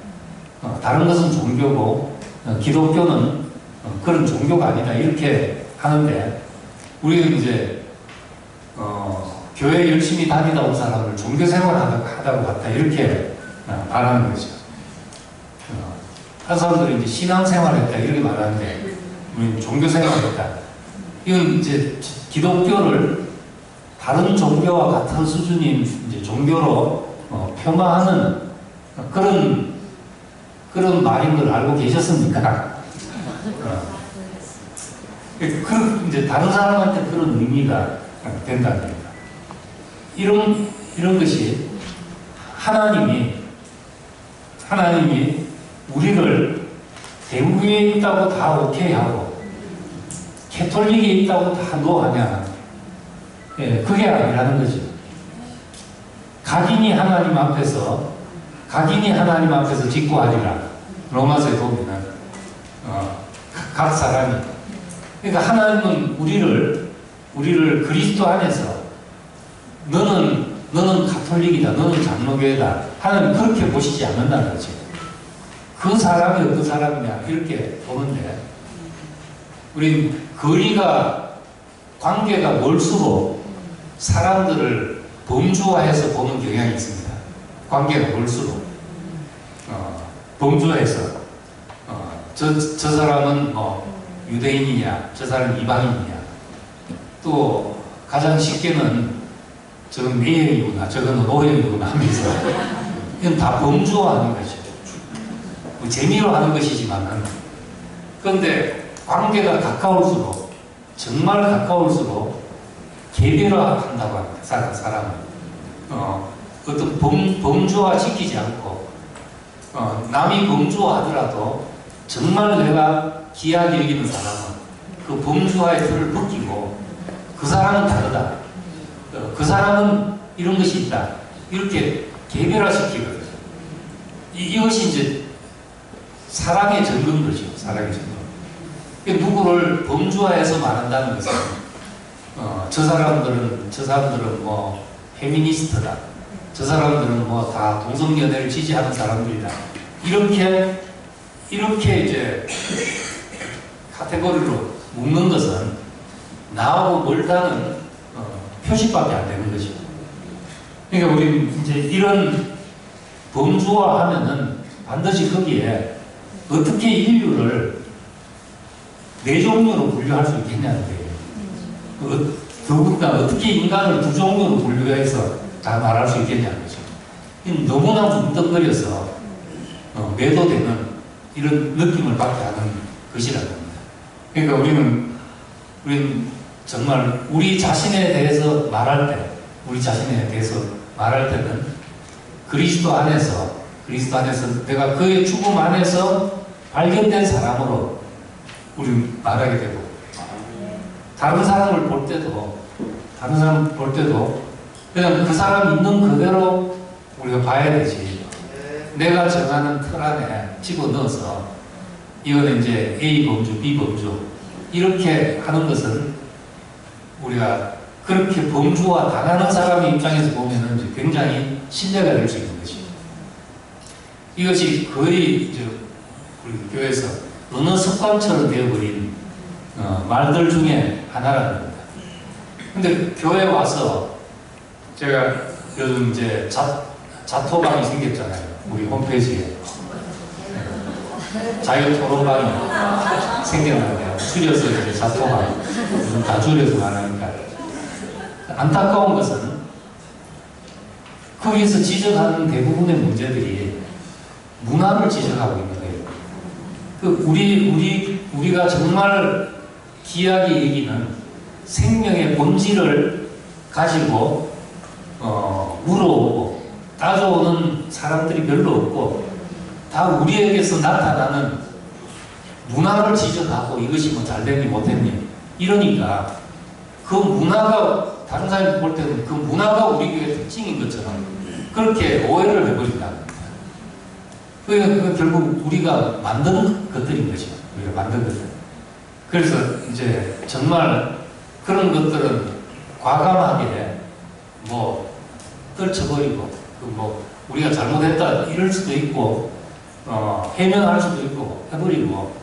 다른 것은 종교고, 기독교는 그런 종교가 아니다. 이렇게 하는데, 우리는 이제, 교회 열심히 다니다 온 사람을 종교 생활하다고 같다. 이렇게 말하는 거죠. 한 사람들은 이제 신앙생활했다. 이렇게 말하는데, 우리는 종교 생활했다. 이건 이제 기독교를 다른 종교와 같은 수준인 이제 종교로 폄하하는 그런 말인 걸 알고 계셨습니까? 이제 다른 사람한테 그런 의미가 된다는 겁니다. 이런 것이 하나님이 우리를 대우교에 있다고 다 오케이 하고 캐톨릭에 있다고 다 노하냐? 그게 아니라는 거죠. 각인이 하나님 앞에서 직구하리라. 로마서에 보면은 각 사람이 그러니까 하나님은 우리를 그리스도 안에서 너는 가톨릭이다, 너는 장로교회다. 하나님 그렇게 보시지 않는다는 거죠. 그 사람이 어떤 사람이냐 이렇게 보는데 우린 관계가 멀수록 사람들을 범주화해서 보는 경향이 있습니다. 관계가 멀수록 범주화해서 저 사람은 유대인이냐, 저 사람은 이방인이냐. 또 가장 쉽게는 저건 A형이구나, 저건 O형이구나 하면서 이건 다 범주화하는 거죠. 뭐 재미로 하는 것이지만은 그런데 관계가 가까울수록 정말 가까울수록 개별화한다고 합니다. 사람은 어떤 범주화 시키지 않고 남이 범주화하더라도 정말 내가 귀하게 여기는 사람은 그 범주화의 틀을 벗기고 그 사람은 다르다. 그 사람은 이런 것이 있다. 이렇게 개별화시키거든요. 이것이 이제 사랑의 정근거죠. 사랑의 정근. 누구를 범주화해서 말한다는 것은 저 사람들은 뭐 페미니스트다. 저 사람들은 뭐 다 동성연애를 지지하는 사람들이다. 이렇게 이제 카테고리로 묶는 것은 나하고 멀다는 표시밖에 안 되는 것이죠. 그러니까 우리 이제 이런 범주화하면은 반드시 거기에 어떻게 인류를 네 종류로 분류할 수 있겠냐는 거예요. 더군다나 어떻게 인간을 두 종류로 분류해서 다 말할 수 있겠냐는 거죠. 너무나 뭉뚱그려서 매도되는 이런 느낌을 받게 하는 것이라는 겁니다. 그러니까 우리는 정말 우리 자신에 대해서 말할 때는 그리스도 안에서 내가 그의 죽음 안에서 발견된 사람으로 우리 말하게 되고, 다른 사람을 볼 때도 그냥 그 사람 있는 그대로 우리가 봐야 되지. 내가 정하는 틀 안에 집어넣어서 이거는 이제 A 범주, B 범주 이렇게 하는 것은 우리가 그렇게 범주화 당하는 사람의 입장에서 보면은 굉장히 신뢰가 될 수 있는 것이죠. 이것이 거의 이제 우리 교회에서 어느 습관처럼 되어버린 말들 중에 하나라는 겁니다. 근데 교회 와서 제가 요즘 이제 자토방이 생겼잖아요. 우리 홈페이지에. 자유토론방이 생겼는데요. 줄여서 이제 자토방. 요즘 다 줄여서 말하니까. 안타까운 것은 거기서 지적하는 대부분의 문제들이 문화를 지적하고 있는 거예요. 우리가 정말 귀하게 여기는 생명의 본질을 가지고 물어오고 따져오는 사람들이 별로 없고, 다 우리에게서 나타나는 문화를 지적하고 이것이 뭐 잘됐니 못했니 이러니까 그 문화가 다른 사람이 볼 때는 그 문화가 우리 교회의 특징인 것처럼 그렇게 오해를 해버린다는 겁니다. 그건 결국 우리가 만드는 것들인 것이죠. 우리가 만든 것들. 그래서 이제 정말 그런 것들은 과감하게 뭐 떨쳐버리고 뭐 우리가 잘못했다 이럴 수도 있고 해명할 수도 있고 해버리고,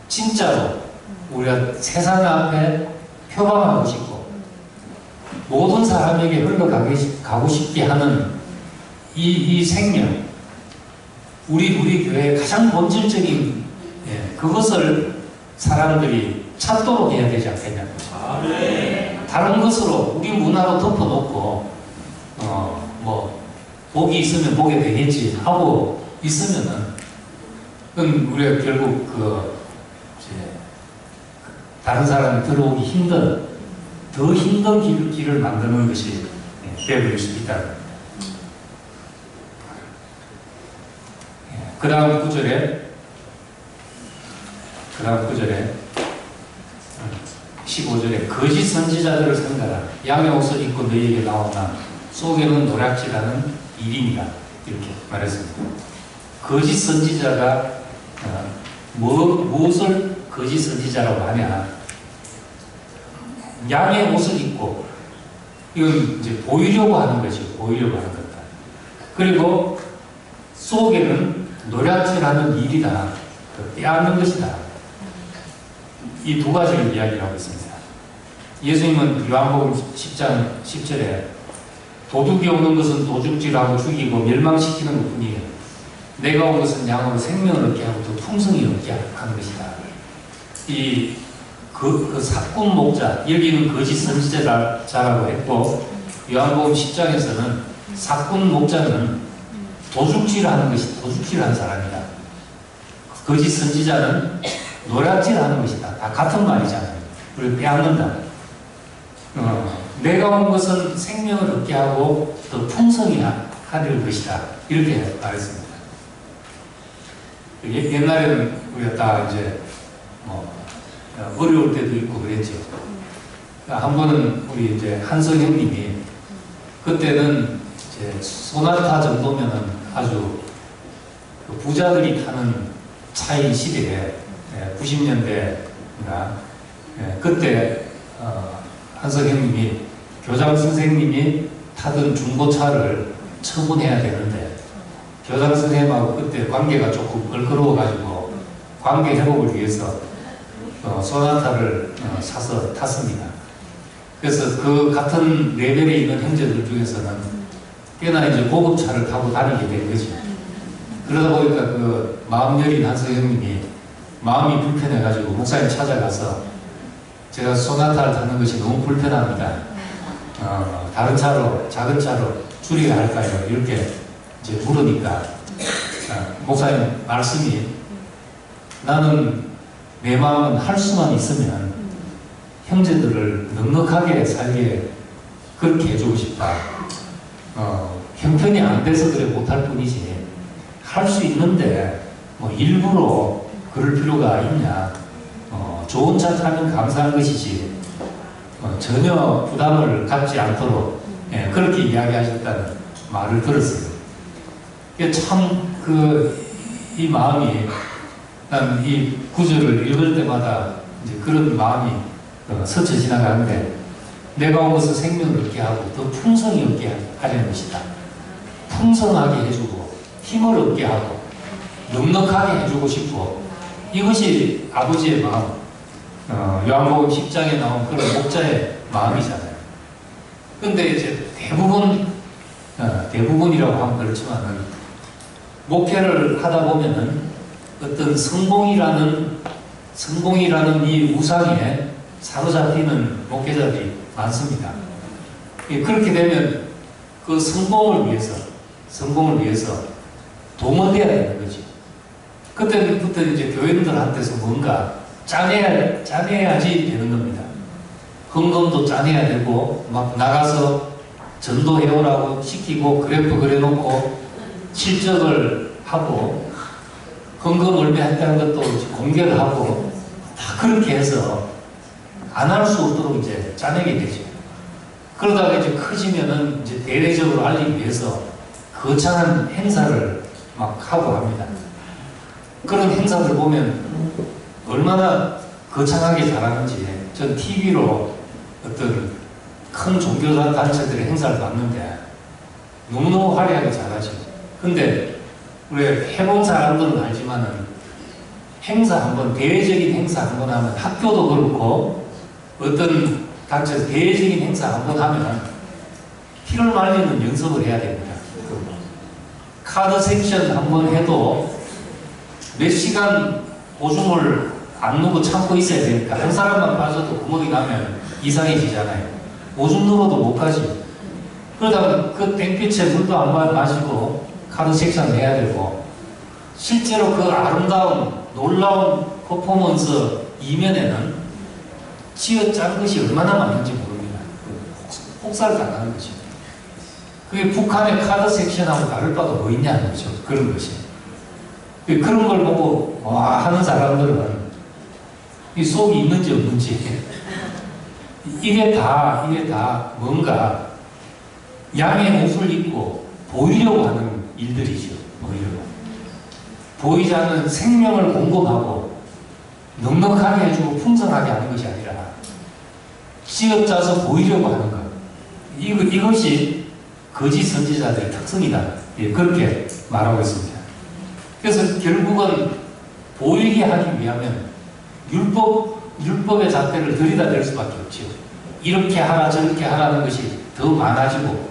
진짜로 우리가 세상 앞에 표방하고 싶고 모든 사람에게 흘러가고 싶게 하는 이 생명, 우리 교회의 가장 본질적인 그것을 사람들이 찾도록 해야 되지 않겠냐는 거죠. 다른 것으로 우리 문화로 덮어놓고 뭐 복이 있으면 보게 되겠지 하고 있으면은 그건 우리가 결국 다른 사람이 들어오기 힘든 더 힘든 길을 만드는 것이 되어버릴 수 있다는 겁니다. 그 다음 구절에 15절에 거짓 선지자들을 삼가라. 양의 옷을 입고 너희에게 나오나 속에는 노략질하는 일이니라. 이렇게 말했습니다. 거짓 선지자가 무엇을 거짓 선지자라고 하냐? 양의 옷을 입고, 이건 이제 보이려고 하는 것이죠. 보이려고 하는 것다. 그리고 속에는 노략질하는 일이다. 빼앗는 것이다. 이 두 가지를 이야기하고 있습니다. 예수님은 요한복음 10장 10절에 도둑이 오는 것은 도둑질하고 죽이고 멸망시키는 것뿐이에요. 내가 온 것은 양으로 생명을 얻게 하고 더 풍성히 얻게 하는 것이다. 그 사꾼 목자, 여기는 거짓 선지자라고 했고, 요한복음 10장에서는 사꾼 목자는 도둑질하는 사람이다. 거짓 선지자는 노략질하는 것이다. 다 같은 말이잖아요. 우리를 빼앗는다. 내가 온 것은 생명을 얻게 하고 더 풍성히 하려는 것이다. 이렇게 말했습니다. 옛날에는 우리가 다 이제 어려울 때도 있고 그랬죠. 한 번은 우리 이제 한성 형님이, 그때는 이제 소나타 정도면은 아주 부자들이 타는 차인 시대에 90년대 예, 그때 한석형님이 교장 선생님이 타던 중고차를 처분해야 되는데 교장 선생님하고 그때 관계가 조금 껄끄러워가지고 관계 회복을 위해서 소나타를 사서 탔습니다. 그래서 그 같은 레벨에 있는 형제들 중에서는 꽤나 이제 고급차를 타고 다니게 된 거죠. 그러다 보니까 그 마음 여린 한석형님이 마음이 불편해가지고 목사님 찾아가서 제가 소나타를 타는 것이 너무 불편합니다. 다른 차로, 작은 차로 줄여야 할까요? 이렇게 이제 물으니까 목사님 말씀이 나는 내 마음은 할 수만 있으면 형제들을 넉넉하게 살게 그렇게 해주고 싶다. 형편이 안 돼서 그래 못할 뿐이지 할 수 있는데 뭐 일부러 그럴 필요가 있냐. 좋은 차 타면 감사한 것이지 전혀 부담을 갖지 않도록 그렇게 이야기하셨다는 말을 들었어요. 참 이 마음이 난 이 구절을 읽을 때마다 이제 그런 마음이 스쳐 지나가는데 내가 온 것은 생명을 얻게 하고 더 풍성히 얻게 하려는 것이다. 풍성하게 해주고 힘을 얻게 하고 넉넉하게 해주고 싶고 이것이 아버지의 마음 요한복음 10장에 나온 그런 목자의 마음이잖아요. 근데 이제 대부분이라고 하면 그렇지만은 목회를 하다 보면은 어떤 성공이라는 이 우상에 사로잡히는 목회자들이 많습니다. 그렇게 되면 그 성공을 위해서 동원돼야 되는 거지. 그때부터 이제 교인들한테서 뭔가 짜내야지 되는 겁니다. 헌금도 짜내야 되고, 막 나가서 전도해오라고 시키고, 그래프 그려놓고, 실적을 하고, 헌금 얼마 했다는 것도 공개를 하고, 다 그렇게 해서 안 할 수 없도록 이제 짜내게 되죠. 그러다가 이제 커지면은 이제 대대적으로 알리기 위해서 거창한 행사를 막 하고 합니다. 그런 행사들 보면 얼마나 거창하게 잘하는지 전 TV로 어떤 큰 종교단 단체들의 행사를 봤는데 너무너무 화려하게 잘하죠. 근데 우리 해본 사람들은 알지만은 행사 한번, 대외적인 행사 한번 하면 학교도 그렇고 어떤 단체에서 대외적인 행사 한번 하면 피를 말리는 연습을 해야 됩니다. 카드 섹션 한번 해도 몇 시간 오줌을 안 누고 참고 있어야 되니까 한 사람만 빠져도 구멍이 나면 이상해지잖아요. 오줌 누러도 못 가지. 그러다가 그 땡볕에 물도 안 마시고 카드 섹션 해야 되고 실제로 그 아름다운 놀라운 퍼포먼스 이면에는 쥐어짠 것이 얼마나 많은지 모릅니다. 폭살당하는 거죠. 그게 북한의 카드 섹션하고 다를 바가 뭐 있냐는 거죠. 그런 것이. 그런 걸 보고 와 하는 사람들은 이 속이 있는지 없는지 이게 다 뭔가 양의 옷을 입고 보이려고 하는 일들이죠. 보이지 않는 생명을 공급하고 넉넉하게 해주고 풍성하게 하는 것이 아니라 쥐어짜서 보이려고 하는 것. 이것이 거짓 선지자들의 특성이다. 그렇게 말하고 있습니다. 그래서 결국은 보이게 하기 위하면 율법의 잣대를 들이다 댈 수밖에 없죠. 이렇게 하라 저렇게 하라는 것이 더 많아지고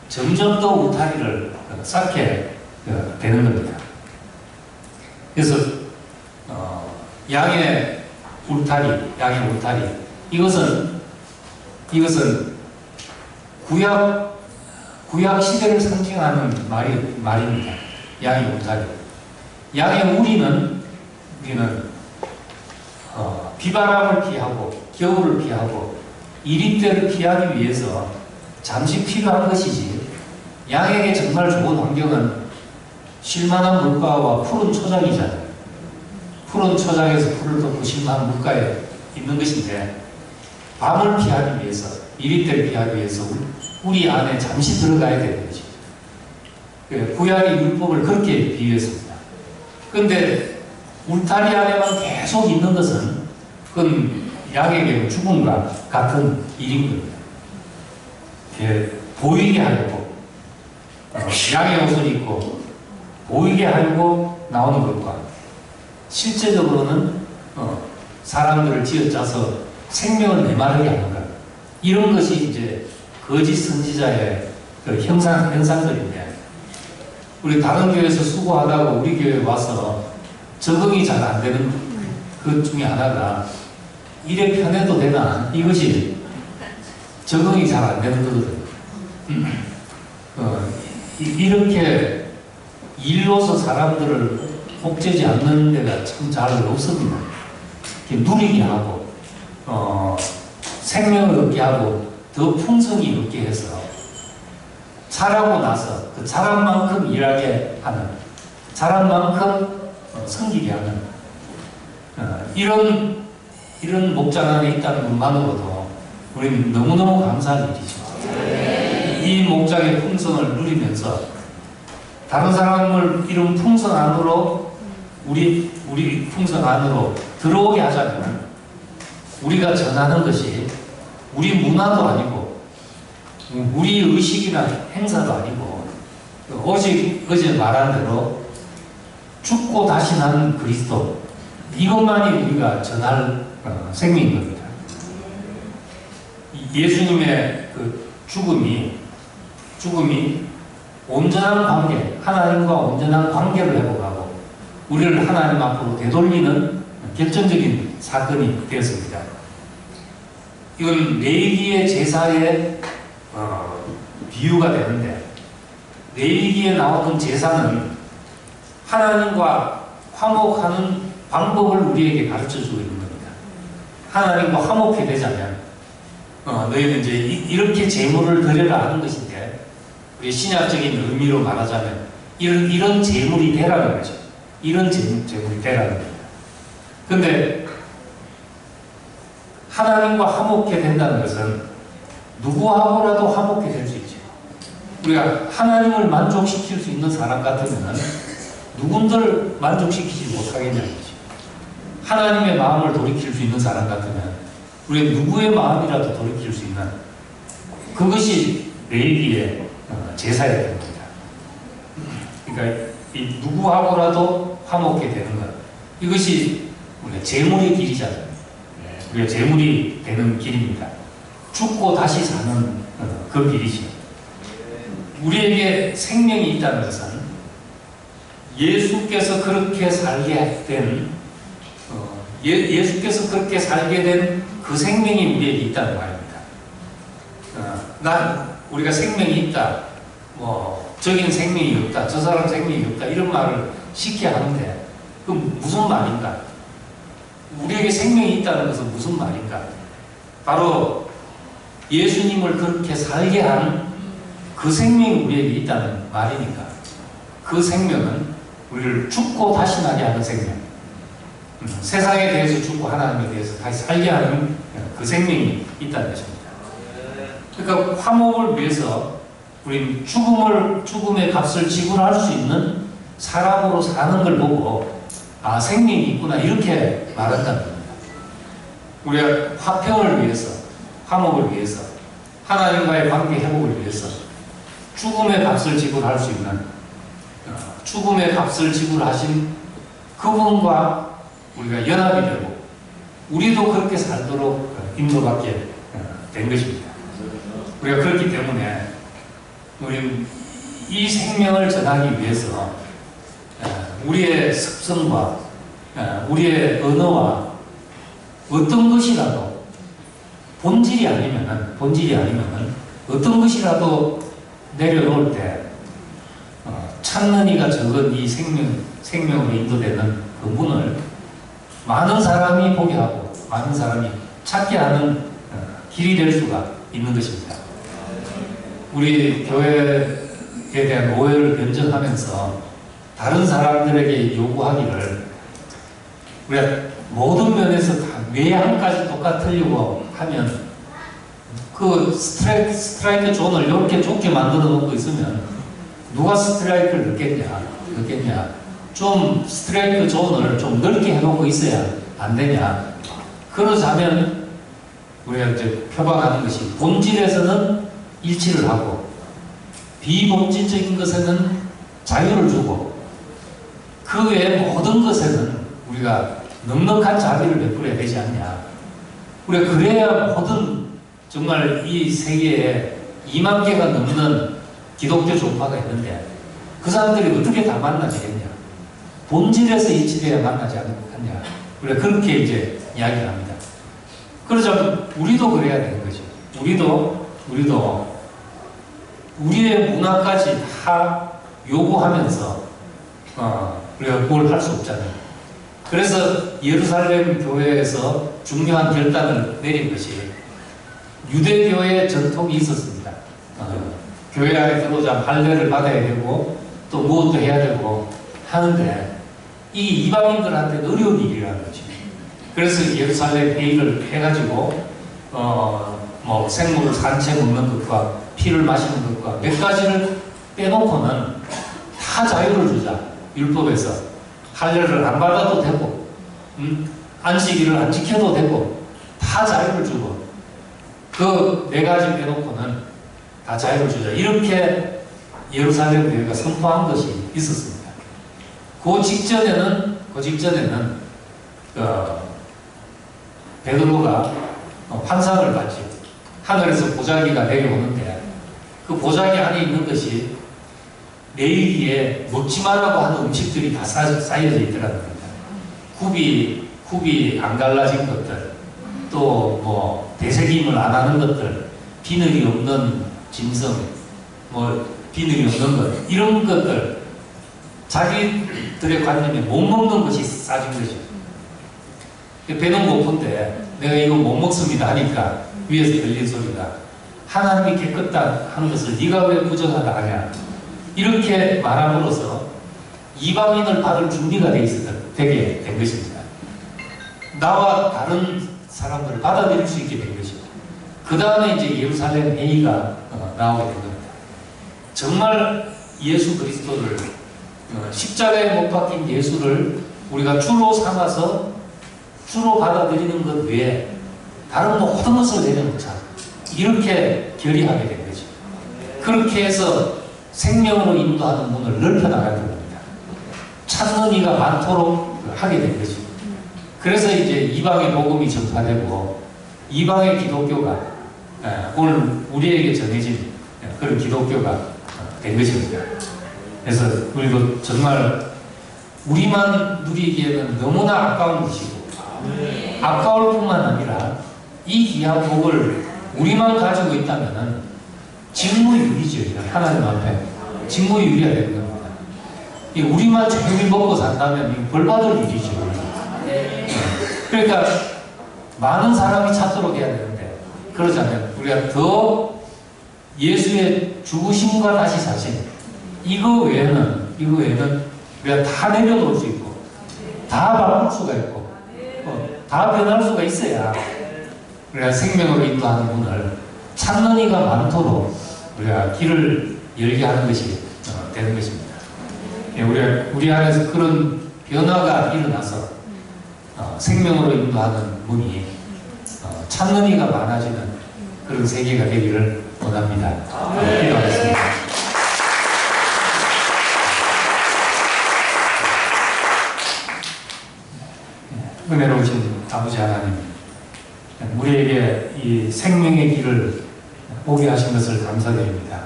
점점 더 울타리를 쌓게 되는 겁니다. 그래서 양의 울타리 이것은 구약 시대를 상징하는 말입니다. 양의 울타리. 양의 우리는 비바람을 피하고 겨울을 피하고 이립대를 피하기 위해서 잠시 필요한 것이지 양에게 정말 좋은 환경은 쉴만한 물가와 푸른 초장이잖아요. 푸른 초장에서 풀을 덮고 쉴만한 물가에 있는 것인데 밤을 피하기 위해서 이립대를 피하기 위해서 우리 안에 잠시 들어가야 되는 거죠. 구약의 율법을 그렇게 비유했습니다. 그런데 울타리 안에만 계속 있는 것은 그건 약에게 죽음과 같은 일인 겁니다. 보이게 하려고 약의 옷을 입고 보이게 하려고 나오는 것과 실제적으로는 사람들을 쥐어짜서 생명을 메마르게 하는 것, 이런 것이 이제 거짓 선지자의 그 현상들인데, 우리 다른 교회에서 수고하다가 우리 교회에 와서 적응이 잘 안 되는 것 중에 하나가, 이래 편해도 되나, 이것이 적응이 잘 안 되는 거거든요. 이렇게 일로서 사람들을 옥죄지 않는 데가 참 잘 없습니다. 이렇게 누리게 하고 생명을 얻게 하고 더 풍성히 얻게 해서 자라고 나서 그 자란 만큼 일하게 하는, 자란 만큼 섬기게 하는 이런 목장 안에 있다는 것만으로도 우리는 너무너무 감사한 일이죠. 이 목장의 풍성을 누리면서 다른 사람을 이런 풍성 안으로 우리 풍성 안으로 들어오게 하자면, 우리가 전하는 것이 우리 문화도 아니고 우리 의식이나 행사도 아니고 오직 어제 말한 대로 죽고 다시 난 그리스도, 이것만이 우리가 전할 생명인 겁니다. 예수님의 그 죽음이 온전한 관계, 하나님과 온전한 관계를 회복하고 우리를 하나님 앞으로 되돌리는 결정적인 사건이 되었습니다. 이건 레위기의 제사의 비유가 되는데, 레위기에 나오던 제사는 하나님과 화목하는 방법을 우리에게 가르쳐주고 있는 겁니다. 하나님과 화목해 되자면 너희는 이제 이렇게 제물을 드려라 하는 것인데, 우리 신약적인 의미로 말하자면 이런 제물이 되라는 거죠. 이런 제물이 되라는 겁니다. 그런데 하나님과 화목해 된다는 것은 누구하고라도 화목해 될 수 있죠. 우리가 하나님을 만족시킬 수 있는 사람 같으면 누군들 만족시키지 못하겠냐는 거죠. 하나님의 마음을 돌이킬 수 있는 사람 같으면 우리가 누구의 마음이라도 돌이킬 수 있는, 그것이 레위기의 제사였던 겁니다. 그러니까 이 누구하고라도 화목해 되는 것, 이것이 우리가 제물의 길이잖아요. 우리가 제물이 되는 길입니다. 죽고 다시 사는 그 길이죠. 우리에게 생명이 있다는 것은 예수께서 그렇게 살게 된 예수께서 그렇게 살게 된 그 생명이 우리에게 있다는 말입니다. 우리가 생명이 있다, 저긴 생명이 없다, 저 사람 생명이 없다, 이런 말을 쉽게 하는데, 그럼 무슨 말인가? 우리에게 생명이 있다는 것은 무슨 말인가? 바로 예수님을 그렇게 살게 한 그 생명이 우리에게 있다는 말이니까, 그 생명은 우리를 죽고 다시 나게 하는 생명, 세상에 대해서 죽고 하나님에 대해서 다시 살게 하는 그 생명이 있다는 것입니다. 그러니까 화목을 위해서 우리는 죽음의 값을 지불할 수 있는 사람으로 사는 걸 보고, 아, 생명이 있구나, 이렇게 말한다는 겁니다. 우리가 화평을 위해서, 화목을 위해서, 하나님과의 관계 회복을 위해서 죽음의 값을 지불할 수 있는, 죽음의 값을 지불하신 그분과 우리가 연합이 되고 우리도 그렇게 살도록 인도받게 된 것입니다. 우리가 그렇기 때문에 우리는 이 생명을 전하기 위해서 우리의 습성과 우리의 언어와 어떤 것이라도 본질이 아니면은 어떤 것이라도 내려놓을 때 찾는 이가 적은 이 생명으로 인도되는 그 문을 많은 사람이 보게 하고 많은 사람이 찾게 하는 길이 될 수가 있는 것입니다. 우리 교회에 대한 오해를 변증하면서 다른 사람들에게 요구하기를, 우리가 모든 면에서 다 외양까지 똑같으려고 하면 그 스트라이크 존을 이렇게 좁게 만들어 놓고 있으면 누가 스트라이크를 넣겠냐? 좀 스트라이크 존을 좀 넓게 해놓고 있어야 안 되냐? 그러자면 우리가 이제 표방하는 것이 본질에서는 일치를 하고 비본질적인 것에는 자유를 주고 그 외의 모든 것에는 우리가 넉넉한 자비를 베풀어야 되지 않냐. 우리가 그래야 모든 정말 이 세계에 2만 개가 넘는 기독교 종파가 있는데 그 사람들이 어떻게 다 만나지겠냐. 본질에서 일치돼야 만나지 않겠냐. 우리가 그렇게 이제 이야기를 합니다. 그러자면 우리도 그래야 되는 거죠. 우리도 우리의 문화까지 다 요구하면서 우리가 그걸 할 수 없잖아요. 그래서 예루살렘 교회에서 중요한 결단을 내린 것이 유대교의 전통이 있었습니다. 교회 안에 들어오자 할례를 받아야 되고 또 무엇도 해야 되고 하는데 이 이방인들한테는 어려운 일이라는 거죠. 그래서 예루살렘 회의를 해가지고 뭐 생물을 산채 먹는 것과 피를 마시는 것과 몇 가지를 빼놓고는 다 자유를 주자. 율법에서 할례를 안 받아도 되고 안식일을 안 지켜도 되고 다 자유를 주고 그 네 가지 빼놓고는 다 자유를 주자. 이렇게 예루살렘 교회가 선포한 것이 있었습니다. 그 직전에는 베드로가 환상을 받지. 하늘에서 보자기가 내려오는데 그 보자기 안에 있는 것이 내일기에 먹지 말라고 하는 음식들이 다 쌓여져 있더라는 겁니다. 굽이 안 갈라진 것들, 또 뭐 되새김을 안 하는 것들, 비늘이 없는 짐승, 뭐 비늘이 없는 것, 이런 것들 자기들의 관념에 못 먹는 것이 싸진 거죠. 배는 고픈데 내가 이거 못 먹습니다 하니까 위에서 들린 소리가 하나님이 깨끗다 하는 것을 네가 왜 부정하다 하냐. 이렇게 말함으로써 이방인을 받을 준비가 되게 된 것입니다. 나와 다른 사람들을 받아들일 수 있게 된 것이고 그 다음에 이제 예루살렘 회의가 나오게 된 겁니다. 정말 예수 그리스도를 십자가에 못 박힌 예수를 우리가 주로 삼아서 주로 받아들이는 것 외에 다른 모든 것을 내려놓자. 이렇게 결의하게 된 거죠. 그렇게 해서 생명으로 인도하는 문을 넓혀 나가는 겁니다. 찾는 이가 많도록 하게 된 거죠. 그래서 이제 이방의 복음이 전파되고 이방의 기독교가 오늘 우리에게 전해진 그런 기독교가 된 것입니다. 그래서 우리도 정말 우리만 누리기에는 너무나 아까운 것이고 아까울 뿐만 아니라 이 귀한 복을 우리만 가지고 있다면 직무유기죠. 하나님 앞에 직무유기가 되는 겁니다. 우리만 조용히 먹고 산다면 벌받을 일이죠. 그러니까 많은 사람이 찾도록 해야 되는데 그러자면 우리가 더 예수의 죽으심과 다시 사신 이거 외에는 우리가 다 내려놓을 수 있고 다 바꿀 수가 있고 다 변할 수가 있어야 우리가 생명으로 인도하는 문을 찾는 이가 많도록 우리가 길을 열게 하는 것이 되는 것입니다. 우리 안에서 그런 변화가 일어나서 생명으로 인도하는 문이 찾는 이가 많아지는 그런 세계가 되기를 원합니다. 기도하겠습니다. 은혜로우신 아버지 하나님, 우리에게 이 생명의 길을 보게 하신 것을 감사드립니다.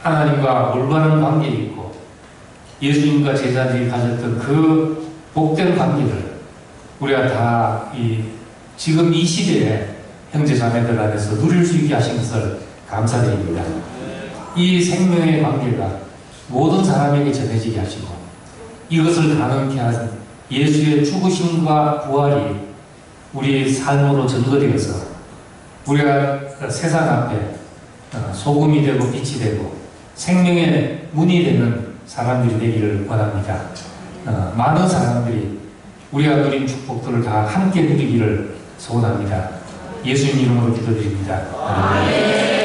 하나님과 올바른 관계에 있고 예수님과 제자들이 가졌던 그 복된 관계를 우리가 다 지금 이 시대에 형제자매들 안에서 누릴 수 있게 하신 것을 감사드립니다. 이 생명의 관계가 모든 사람에게 전해지게 하시고 이것을 가능케 한 예수의 죽으심과 부활이 우리의 삶으로 전거되어서 우리가 세상 앞에 소금이 되고 빛이 되고 생명의 문이 되는 사람들이 되기를 원합니다. 많은 사람들이 우리가 누린 축복들을 다 함께 누리기를 소원합니다. 예수님 이름으로 기도드립니다. 아멘.